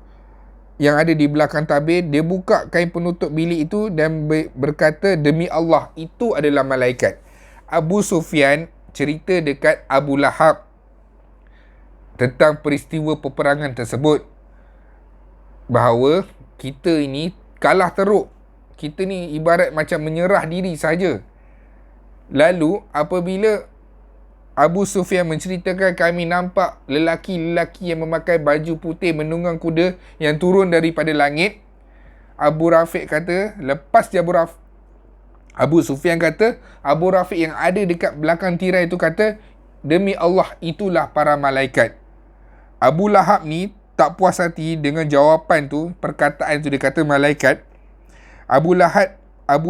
yang ada di belakang tabir, dia buka kain penutup bilik itu dan berkata, demi Allah, itu adalah malaikat. Abu Sufyan cerita dekat Abu Lahab tentang peristiwa peperangan tersebut, bahawa kita ini kalah teruk. Kita ni ibarat macam menyerah diri saja. Lalu apabila Abu Sufyan menceritakan, kami nampak lelaki-lelaki yang memakai baju putih menunggang kuda yang turun daripada langit, Abu Rafi' kata, lepas dia Abu Sufyan kata, Abu Rafi' yang ada dekat belakang tirai itu kata, demi Allah, itulah para malaikat. Abu Lahab ni tak puas hati dengan jawapan tu, perkataan tu, dia kata malaikat. Abu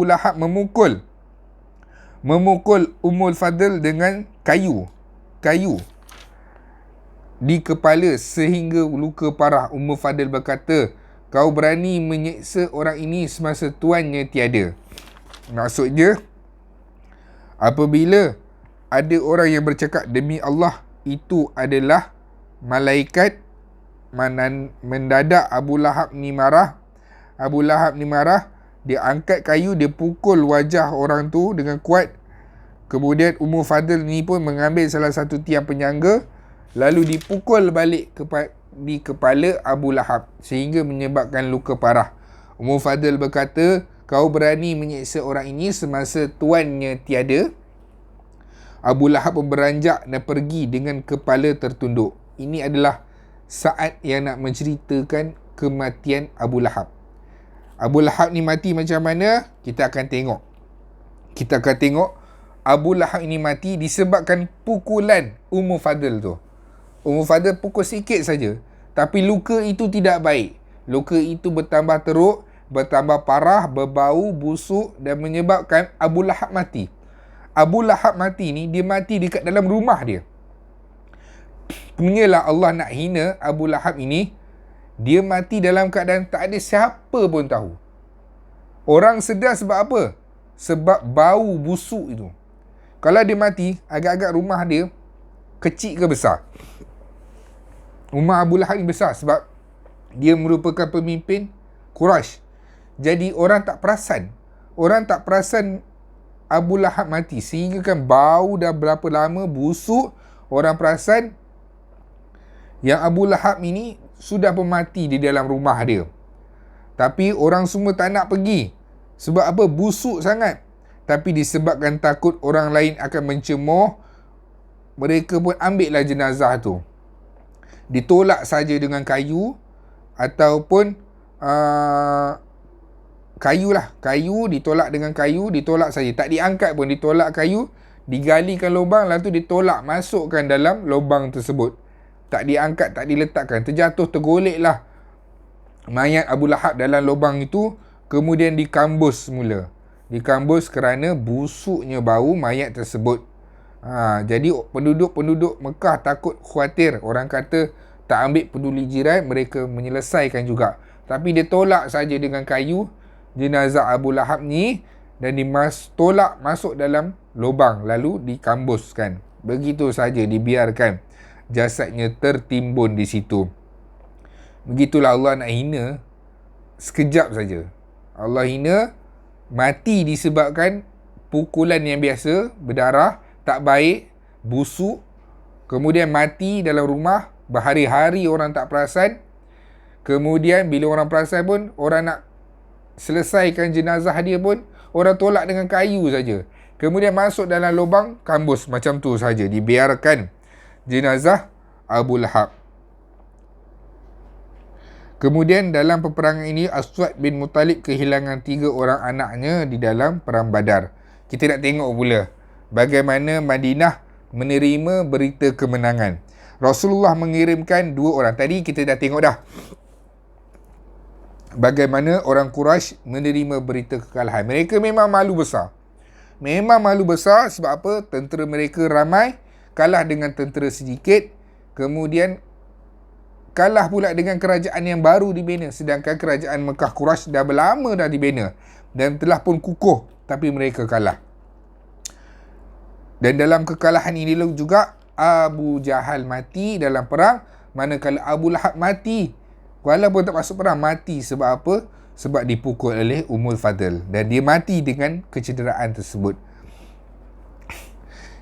Lahab memukul Ummul Fadl dengan kayu di kepala sehingga luka parah. Ummul Fadl berkata, kau berani menyeksa orang ini semasa tuannya tiada. Maksudnya, apabila ada orang yang bercakap demi Allah, itu adalah malaikat, mendadak Abu Lahab ni marah. Dia angkat kayu, dia pukul wajah orang tu dengan kuat. Kemudian Ummu Fadl ni pun mengambil salah satu tiang penyangga, lalu dipukul balik di kepala Abu Lahab sehingga menyebabkan luka parah. Ummu Fadl berkata, kau berani menyeksa orang ini semasa tuannya tiada. Abu Lahab pun beranjak dan pergi dengan kepala tertunduk. Ini adalah saat yang nak menceritakan kematian Abu Lahab. Abu Lahab ni mati macam mana? Kita akan tengok. Kita akan tengok Abu Lahab ini mati disebabkan pukulan Ummu Fadl tu. Ummu Fadl pukul sikit saja, tapi luka itu tidak baik. Luka itu bertambah teruk, bertambah parah, berbau, busuk dan menyebabkan Abu Lahab mati. Abu Lahab mati ni, dia mati dekat dalam rumah dia. Punyalah Allah nak hina Abu Lahab ini, dia mati dalam keadaan tak ada siapa pun tahu. Orang sedar sebab apa? Sebab bau busuk itu. Kalau dia mati, agak-agak rumah dia kecil ke besar? Rumah Abu Lahab ni besar sebab dia merupakan pemimpin Quraisy. Jadi orang tak perasan. Orang tak perasan Abu Lahab mati. Sehingga kan bau dah berapa lama, busuk. Orang perasan yang Abu Lahab ini sudah pun mati di dalam rumah dia. Tapi orang semua tak nak pergi. Sebab apa? Busuk sangat. Tapi disebabkan takut orang lain akan mencemooh, mereka pun ambillah jenazah tu. Ditolak saja dengan kayu ataupun kayu ditolak dengan kayu, ditolak saja. Tak diangkat pun, ditolak kayu, digalikan lubang, lalu tu ditolak, masukkan dalam lubang tersebut. Tak diangkat, tak diletakkan. Terjatuh, tergoleklah mayat Abu Lahab dalam lubang itu, kemudian dikambus semula. Dikambus kerana busuknya bau mayat tersebut. Jadi penduduk-penduduk Mekah takut, khawatir. Orang kata tak ambil peduli jiran, mereka menyelesaikan juga. Tapi dia tolak saja dengan kayu jenazah Abu Lahab ni dan tolak masuk dalam lubang, lalu dikambuskan. Begitu saja dibiarkan jasadnya tertimbun di situ. Begitulah Allah nak hina sekejap saja. Allah hina mati disebabkan pukulan yang biasa, berdarah, tak baik, busuk. Kemudian mati dalam rumah, berhari-hari orang tak perasan. Kemudian bila orang perasan pun, orang nak selesaikan jenazah dia pun, orang tolak dengan kayu saja. Kemudian masuk dalam lubang, kambus. Macam tu saja, dibiarkan jenazah Abu Lahab. Kemudian dalam peperangan ini, Aswad bin Muttalib kehilangan 3 orang anaknya di dalam perang Badar. Kita nak tengok pula bagaimana Madinah menerima berita kemenangan. Rasulullah mengirimkan 2 orang. Tadi kita dah tengok dah bagaimana orang Quraisy menerima berita kekalahan. Mereka memang malu besar. Memang malu besar sebab apa? Tentera mereka ramai, kalah dengan tentera sedikit. Kemudian kalah pula dengan kerajaan yang baru dibina. Sedangkan kerajaan Mekah Quraisy dah berlama dah dibina dan telah pun kukuh, tapi mereka kalah. Dan dalam kekalahan ini juga Abu Jahal mati dalam perang, manakala Abu Lahab mati walaupun tak masuk perang. Mati sebab apa? Sebab dipukul oleh Ummul Fadl, dan dia mati dengan kecederaan tersebut.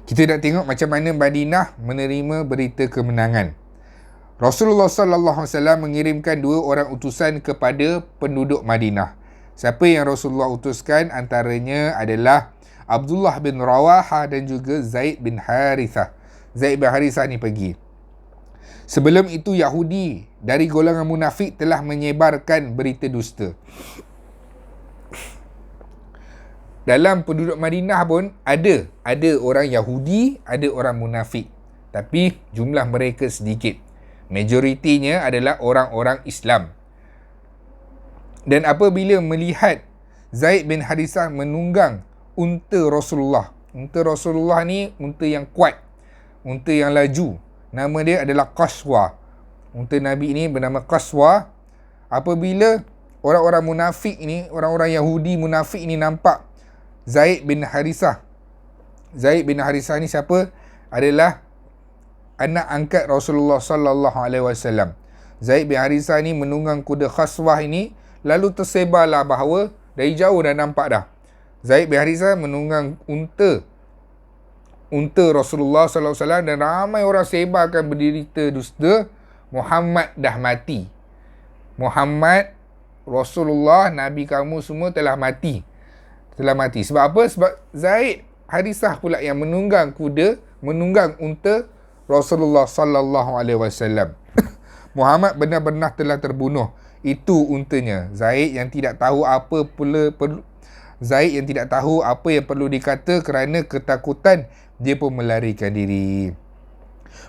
Kita nak tengok macam mana Madinah menerima berita kemenangan. Rasulullah SAW mengirimkan 2 orang utusan kepada penduduk Madinah. Siapa yang Rasulullah utuskan? Antaranya adalah Abdullah bin Rawaha dan juga Zaid bin Harithah. Zaid bin Harithah ni pergi. Sebelum itu Yahudi dari golongan munafik telah menyebarkan berita dusta. Dalam penduduk Madinah pun ada orang Yahudi, ada orang munafik. Tapi jumlah mereka sedikit. Majoritinya adalah orang-orang Islam. Dan apabila melihat Zaid bin Harithah menunggang unta Rasulullah. Unta Rasulullah ni unta yang kuat, unta yang laju. Nama dia adalah Qaswa. Unta Nabi ni bernama Qaswa. Apabila orang-orang munafik ni, orang-orang Yahudi munafik ni nampak Zaid bin Harithah. Zaid bin Harithah ni siapa? Adalah anak angkat Rasulullah sallallahu alaihi wasallam. Zaid bin Harithah ni menunggang kuda Qaswah ini, lalu tersebarlah bahawa dari jauh dah nampak dah. Zaid bin Harithah menunggang unta Rasulullah sallallahu alaihi wasallam, dan ramai orang sebarkan berita dusta Muhammad dah mati. Muhammad Rasulullah Nabi kamu semua telah mati. Sebab apa? Sebab Zaid Harithah pula yang menunggang unta Rasulullah sallallahu alaihi wasallam. Muhammad benar-benar telah terbunuh. itu untanya. Zaid yang tidak tahu apa yang perlu dikata kerana ketakutan, dia pun melarikan diri.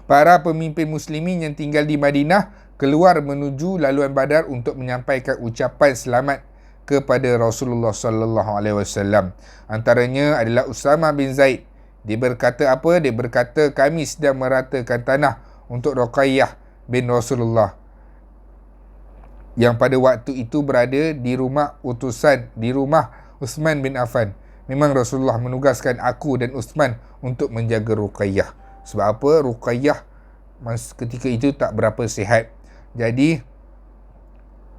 Para pemimpin muslimin yang tinggal di Madinah keluar menuju laluan Badar untuk menyampaikan ucapan selamat kepada Rasulullah sallallahu alaihi wasallam. Antaranya adalah Usama bin Zaid. Dia berkata apa? Dia berkata, kami sedang meratakan tanah untuk Ruqayyah bin Rasulullah yang pada waktu itu berada di rumah Uthman bin Affan. Memang Rasulullah menugaskan aku dan Uthman untuk menjaga Ruqayyah. Sebab apa? Ruqayyah ketika itu tak berapa sihat. Jadi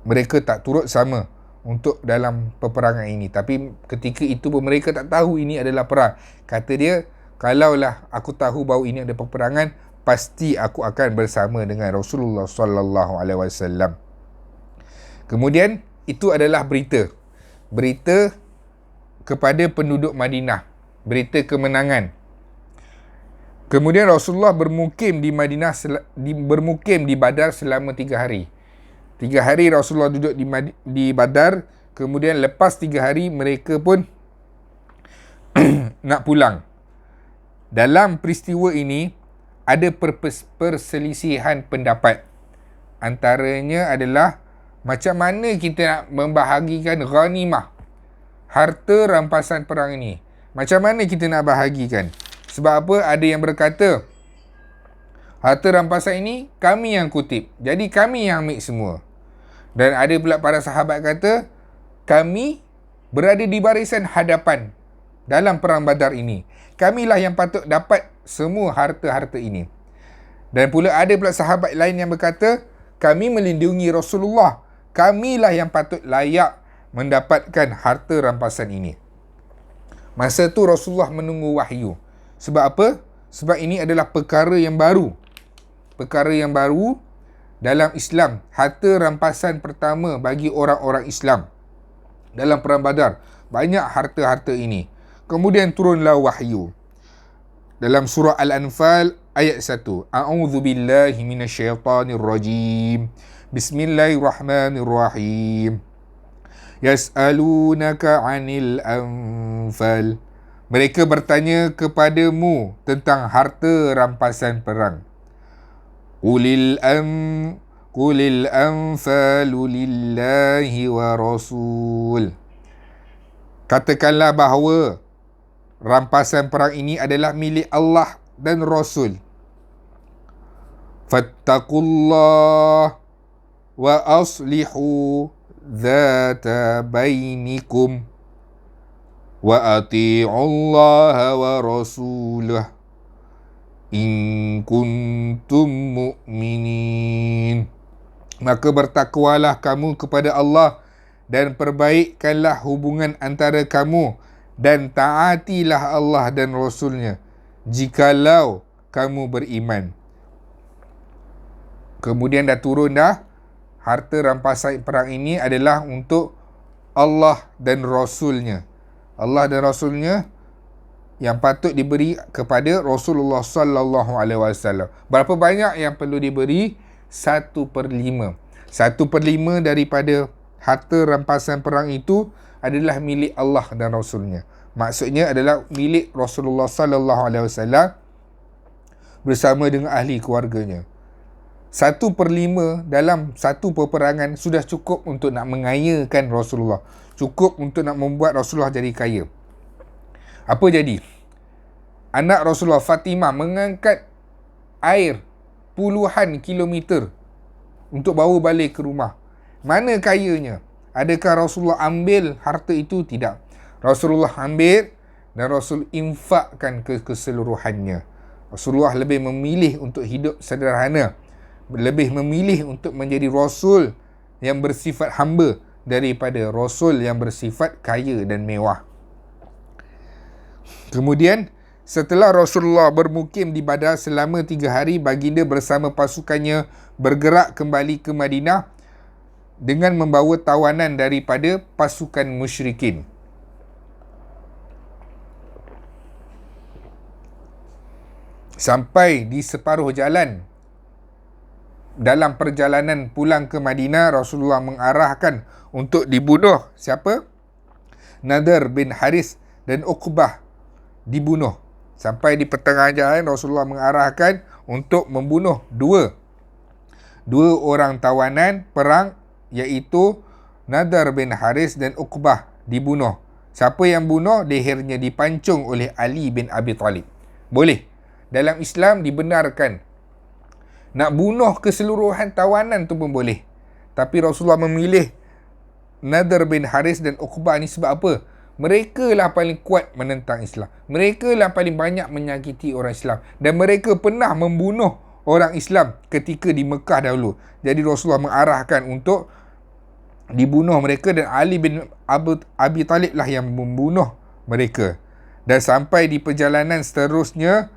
mereka tak turut sama untuk dalam peperangan ini. Tapi ketika itu pun mereka tak tahu ini adalah perang. Kata dia, kalaulah aku tahu bahawa ini ada peperangan, pasti aku akan bersama dengan Rasulullah sallallahu alaihi wasallam. Kemudian itu adalah berita kepada penduduk Madinah, berita kemenangan. Kemudian Rasulullah bermukim di Madinah, bermukim di Badar selama 3 hari. 3 hari Rasulullah duduk di Badar. Kemudian lepas 3 hari mereka pun nak pulang. Dalam peristiwa ini ada perselisihan pendapat. Antaranya adalah macam mana kita nak membahagikan ghanimah, harta rampasan perang ini. Macam mana kita nak bahagikan? Sebab apa? Ada yang berkata, harta rampasan ini kami yang kutip, jadi kami yang ambil semua. Dan ada pula para sahabat kata, kami berada di barisan hadapan dalam perang Badar ini. Kamilah yang patut dapat semua harta-harta ini. Dan pula ada pula sahabat lain yang berkata, kami melindungi Rasulullah, kamilah yang patut layak mendapatkan harta rampasan ini. Masa tu Rasulullah menunggu wahyu. Sebab apa? Sebab ini adalah perkara yang baru. Perkara yang baru dalam Islam. Harta rampasan pertama bagi orang-orang Islam dalam perang Badar. Banyak harta-harta ini. Kemudian turunlah wahyu. Dalam surah Al-Anfal ayat 1. A'udzu billahi minasyaitonir rajim. Bismillahirrahmanirrahim. Yas'alunaka 'anil anfal. Mereka bertanya kepadamu tentang harta rampasan perang. Qulil anfalu lillahi wa rasul. Katakanlah bahawa rampasan perang ini adalah milik Allah dan Rasul. Fattaqullah wa aslihu dhata bainikum wa ati'ullaha wa rasulah in kuntum mu'minin. Maka bertakwalah kamu kepada Allah dan perbaikkanlah hubungan antara kamu dan taatilah Allah dan Rasulnya jikalau kamu beriman. Kemudian dah turun harta rampasan perang ini adalah untuk Allah dan Rasulnya. Allah dan Rasulnya yang patut diberi kepada Rasulullah sallallahu alaihi wasallam. Berapa banyak yang perlu diberi? 1/5. 1/5 daripada harta rampasan perang itu adalah milik Allah dan Rasulnya. Maksudnya adalah milik Rasulullah sallallahu alaihi wasallam bersama dengan ahli keluarganya. 1/5 dalam satu peperangan sudah cukup untuk nak mengayakan Rasulullah. Cukup untuk nak membuat Rasulullah jadi kaya. Apa jadi? Anak Rasulullah Fatimah mengangkat air puluhan kilometer untuk bawa balik ke rumah. Mana kayanya? Adakah Rasulullah ambil harta itu? Tidak. Rasulullah ambil dan Rasul infakkan ke keseluruhannya. Rasulullah lebih memilih untuk hidup sederhana. Lebih memilih untuk menjadi Rasul yang bersifat hamba daripada Rasul yang bersifat kaya dan mewah. Kemudian setelah Rasulullah bermukim di Badar selama 3 hari, baginda bersama pasukannya bergerak kembali ke Madinah dengan membawa tawanan daripada pasukan musyrikin. Sampai di separuh jalan, dalam perjalanan pulang ke Madinah, Rasulullah mengarahkan untuk dibunuh siapa? Nadar bin Haris dan Uqbah dibunuh. Sampai di pertengahan jalan Rasulullah mengarahkan untuk membunuh dua orang tawanan perang, iaitu Nadar bin Haris dan Uqbah dibunuh. Siapa yang bunuh? Lehernya dipancung oleh Ali bin Abi Talib. Boleh. Dalam Islam dibenarkan. Nak bunuh keseluruhan tawanan tu pun boleh. Tapi Rasulullah memilih Nadar bin Haris dan Uqbah ni sebab apa? Mereka lah paling kuat menentang Islam. Mereka lah paling banyak menyakiti orang Islam. Dan mereka pernah membunuh orang Islam ketika di Mekah dahulu. Jadi Rasulullah mengarahkan untuk dibunuh mereka, dan Ali bin Abi Talib lah yang membunuh mereka. Dan sampai di perjalanan seterusnya,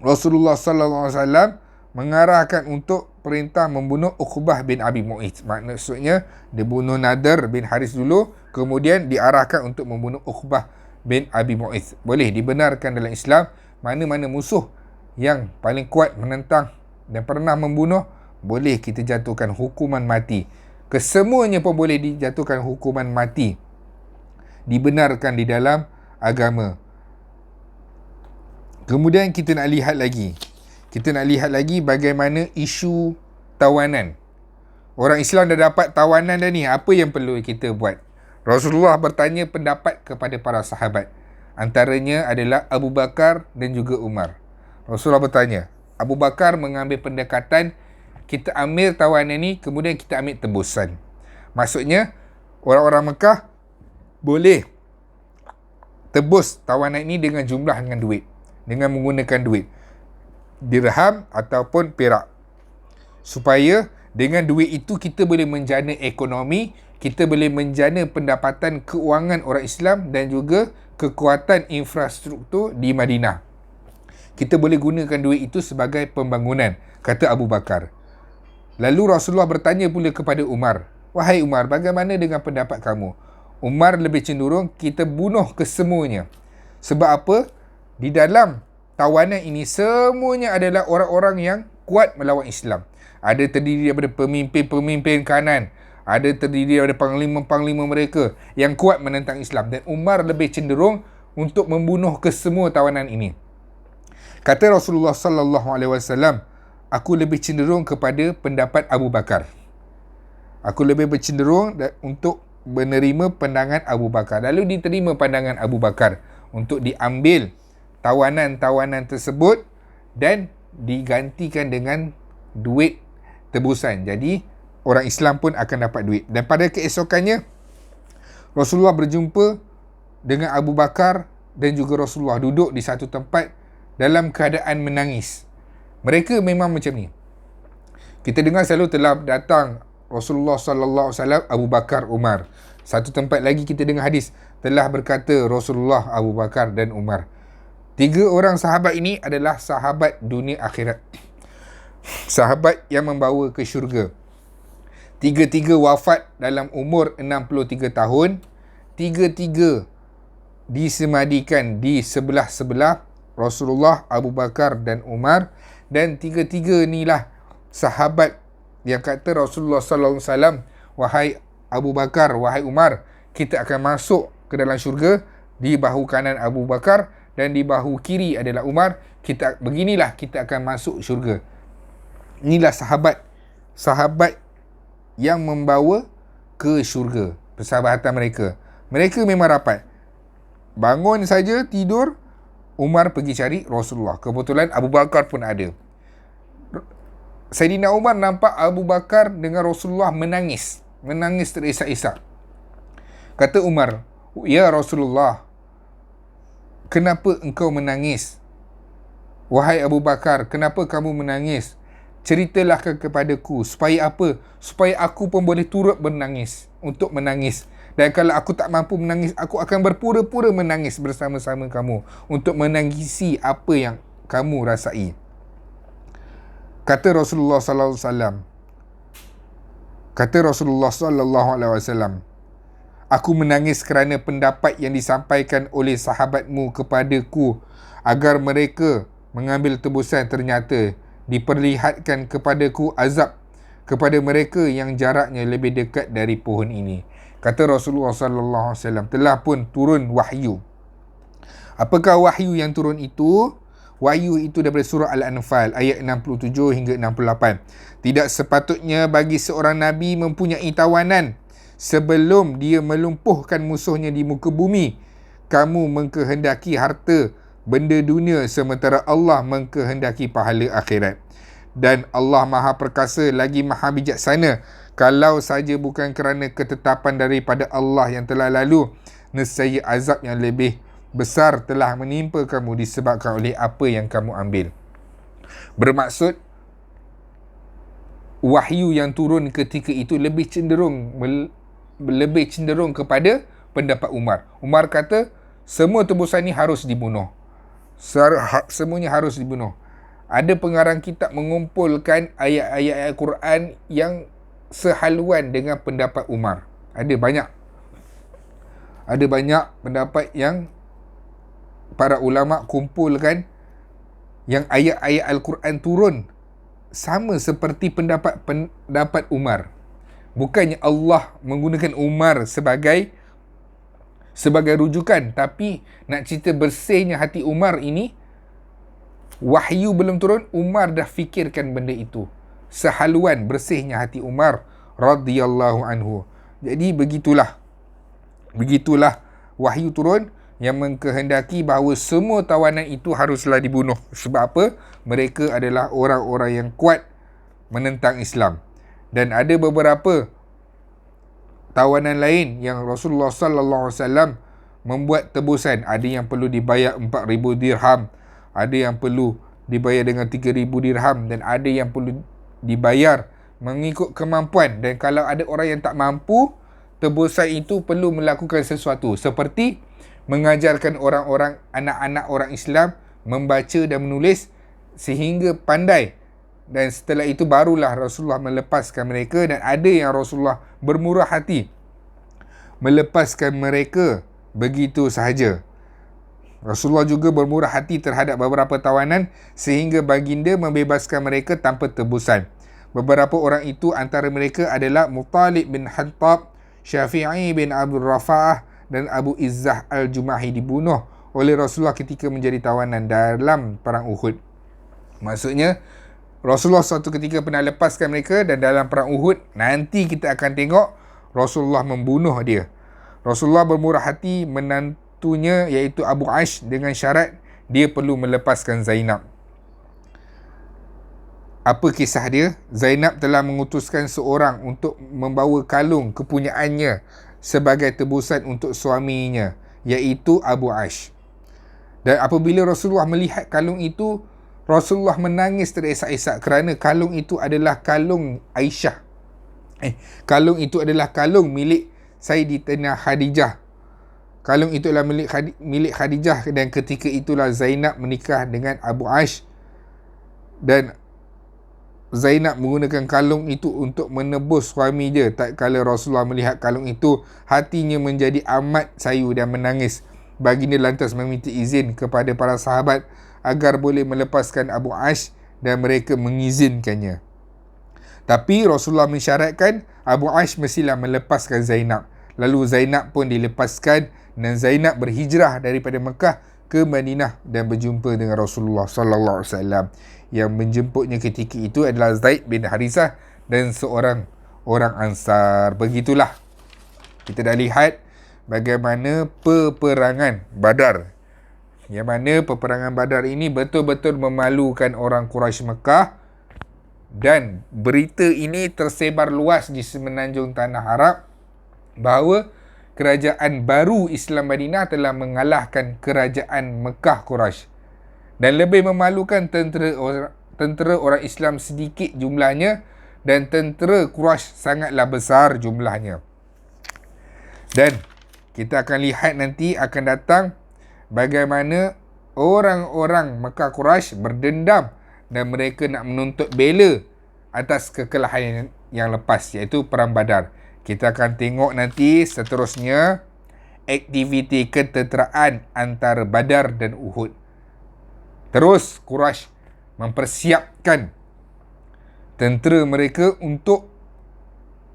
Rasulullah SAW mengarahkan untuk perintah membunuh Uqbah bin Abi Mu'ayth. Maksudnya dia bunuh Nadar bin Haris dulu, kemudian diarahkan untuk membunuh Uqbah bin Abi Mu'ayth. Boleh dibenarkan dalam Islam. Mana-mana musuh yang paling kuat menentang dan pernah membunuh, boleh kita jatuhkan hukuman mati. Kesemuanya pun boleh dijatuhkan hukuman mati. Dibenarkan di dalam agama. Kemudian kita nak lihat lagi bagaimana isu tawanan. Orang Islam dah dapat tawanan dah ni, apa yang perlu kita buat? Rasulullah bertanya pendapat kepada para sahabat. Antaranya adalah Abu Bakar dan juga Umar. Rasulullah bertanya. Abu Bakar mengambil pendekatan, kita ambil tawanan ni, kemudian kita ambil tebusan. Maksudnya, orang-orang Mekah boleh tebus tawanan ini dengan jumlah dengan duit. Dengan menggunakan duit. Dirham ataupun perak. Supaya dengan duit itu kita boleh menjana ekonomi, kita boleh menjana pendapatan keuangan orang Islam dan juga kekuatan infrastruktur di Madinah. Kita boleh gunakan duit itu sebagai pembangunan, kata Abu Bakar. Lalu Rasulullah bertanya pula kepada Umar. Wahai Umar, bagaimana dengan pendapat kamu? Umar lebih cenderung kita bunuh kesemuanya. Sebab apa? Di dalam tawanan ini semuanya adalah orang-orang yang kuat melawan Islam. Ada terdiri daripada pemimpin-pemimpin kanan, ada terdiri daripada panglima-panglima mereka yang kuat menentang Islam, dan Umar lebih cenderung untuk membunuh kesemua tawanan ini. Kata Rasulullah sallallahu alaihi wasallam, aku lebih cenderung kepada pendapat Abu Bakar. Aku lebih bercenderung untuk menerima pandangan Abu Bakar. Lalu diterima pandangan Abu Bakar untuk diambil tawanan-tawanan tersebut dan digantikan dengan duit tebusan. Jadi orang Islam pun akan dapat duit. Dan pada keesokannya Rasulullah berjumpa dengan Abu Bakar dan juga Rasulullah duduk di satu tempat dalam keadaan menangis. Mereka memang macam ni. Kita dengar selalu telah datang Rasulullah sallallahu alaihi wasallam, Abu Bakar, Umar. Satu tempat lagi kita dengar hadis, telah berkata Rasulullah, Abu Bakar dan Umar. Tiga orang sahabat ini adalah sahabat dunia akhirat. Sahabat yang membawa ke syurga. Tiga-tiga wafat dalam umur 63 tahun. Tiga-tiga disemadikan di sebelah-sebelah Rasulullah, Abu Bakar dan Umar. Dan tiga-tiga inilah sahabat yang kata Rasulullah sallallahu alaihi wasallam, wahai Abu Bakar, wahai Umar, kita akan masuk ke dalam syurga. Di bahu kanan Abu Bakar dan di bahu kiri adalah Umar. Beginilah kita akan masuk syurga. Inilah sahabat yang membawa ke syurga, persahabatan mereka. Mereka memang rapat. Bangun saja tidur, Umar pergi cari Rasulullah. Kebetulan Abu Bakar pun ada. Saidina Umar nampak Abu Bakar dengan Rasulullah menangis terisak-isak. Kata Umar, ya Rasulullah, kenapa engkau menangis? Wahai Abu Bakar, kenapa kamu menangis? Ceritalah kepadaku. Supaya apa? Supaya aku pun boleh turut menangis. Untuk menangis. Dan kalau aku tak mampu menangis, aku akan berpura-pura menangis bersama-sama kamu. Untuk menangisi apa yang kamu rasai. Kata Rasulullah sallallahu alaihi wasallam. Kata Rasulullah sallallahu alaihi wasallam, aku menangis kerana pendapat yang disampaikan oleh sahabatmu kepadaku agar mereka mengambil tebusan, ternyata diperlihatkan kepadaku azab kepada mereka yang jaraknya lebih dekat dari pohon ini. Kata Rasulullah sallallahu alaihi wasallam, telah pun turun wahyu. Apakah wahyu yang turun itu? Wahyu itu daripada surah Al-Anfal ayat 67 hingga 68. Tidak sepatutnya bagi seorang nabi mempunyai tawanan sebelum dia melumpuhkan musuhnya di muka bumi. Kamu mengkehendaki harta benda dunia sementara Allah mengkehendaki pahala akhirat. Dan Allah Maha Perkasa lagi Maha Bijaksana. Kalau saja bukan kerana ketetapan daripada Allah yang telah lalu, nescaya azab yang lebih besar telah menimpa kamu disebabkan oleh apa yang kamu ambil. Bermaksud, wahyu yang turun ketika itu lebih cenderung kepada pendapat Umar. Umar kata, semua tebusan ni harus dibunuh. Semuanya harus dibunuh. Ada pengarang kitab mengumpulkan ayat-ayat Al-Quran yang sehaluan dengan pendapat Umar. Ada banyak pendapat yang para ulama kumpulkan yang ayat-ayat Al-Quran turun sama seperti pendapat Umar. Bukannya Allah menggunakan Umar sebagai rujukan, tapi nak cerita bersihnya hati Umar ini, wahyu belum turun, Umar dah fikirkan benda itu. Sehaluan bersihnya hati Umar radhiyallahu anhu. Jadi begitulah wahyu turun yang mengkehendaki bahawa semua tawanan itu haruslah dibunuh. Sebab apa? Mereka adalah orang-orang yang kuat menentang Islam. Dan ada beberapa tawanan lain yang Rasulullah sallallahu alaihi wasallam membuat tebusan. Ada yang perlu dibayar 4,000 dirham, ada yang perlu dibayar dengan 3,000 dirham, dan ada yang perlu dibayar mengikut kemampuan. Dan kalau ada orang yang tak mampu, tebusan itu perlu melakukan sesuatu, seperti mengajarkan orang-orang, anak-anak orang Islam membaca dan menulis sehingga pandai. Dan setelah itu barulah Rasulullah melepaskan mereka. Dan ada yang Rasulullah bermurah hati melepaskan mereka begitu sahaja. Rasulullah juga bermurah hati terhadap beberapa tawanan sehingga baginda membebaskan mereka tanpa tebusan. Beberapa orang itu antara mereka adalah Muttalib bin Hattab, Syafi'i bin Abdul Rafa'ah dan Abu Izzah Al-Jumahi dibunuh oleh Rasulullah ketika menjadi tawanan dalam perang Uhud. Maksudnya, Rasulullah suatu ketika pernah lepaskan mereka, dan dalam perang Uhud nanti kita akan tengok Rasulullah membunuh dia. Rasulullah bermurah hati menantunya iaitu Abu Aish dengan syarat dia perlu melepaskan Zainab. Apa kisah dia? Zainab telah mengutuskan seorang untuk membawa kalung kepunyaannya sebagai tebusan untuk suaminya, iaitu Abu Aish. Dan apabila Rasulullah melihat kalung itu, Rasulullah menangis terisak-isak kerana kalung itu adalah kalung Aisyah. Kalung itu adalah kalung milik Sayyidatina Khadijah. Kalung itu adalah milik Khadijah, dan ketika itulah Zainab menikah dengan Abu Aish. Dan Zainab menggunakan kalung itu untuk menebus suami dia. Tak kala Rasulullah melihat kalung itu, hatinya menjadi amat sayu dan menangis. Baginda lantas meminta izin kepada para sahabat agar boleh melepaskan Abu Aish, dan mereka mengizinkannya. Tapi Rasulullah mensyaratkan Abu Aish mestilah melepaskan Zainab. Lalu Zainab pun dilepaskan, dan Zainab berhijrah daripada Mekah ke Madinah dan berjumpa dengan Rasulullah sallallahu alaihi wasallam. Yang menjemputnya ketika itu adalah Zaid bin Harithah dan seorang orang Ansar. Begitulah kita dah lihat bagaimana peperangan Badar. Yang mana peperangan Badar ini betul-betul memalukan orang Quraisy Mekah, dan berita ini tersebar luas di semenanjung tanah Arab bahawa kerajaan baru Islam Madinah telah mengalahkan kerajaan Mekah Quraisy. Dan lebih memalukan, tentera orang Islam sedikit jumlahnya dan tentera Quraisy sangatlah besar jumlahnya. Dan kita akan lihat nanti akan datang bagaimana orang-orang Mekah Quraisy berdendam dan mereka nak menuntut bela atas kekalahan yang lepas, iaitu Perang Badar. Kita akan tengok nanti seterusnya aktiviti ketenteraan antara Badar dan Uhud. Terus Quraisy mempersiapkan tentera mereka untuk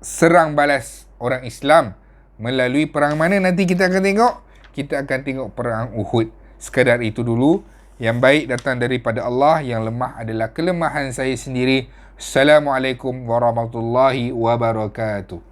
serang balas orang Islam melalui perang mana nanti kita akan tengok. Kita akan tengok perang Uhud. Sekadar itu dulu. Yang baik datang daripada Allah, yang lemah adalah kelemahan saya sendiri. Assalamualaikum warahmatullahi wabarakatuh.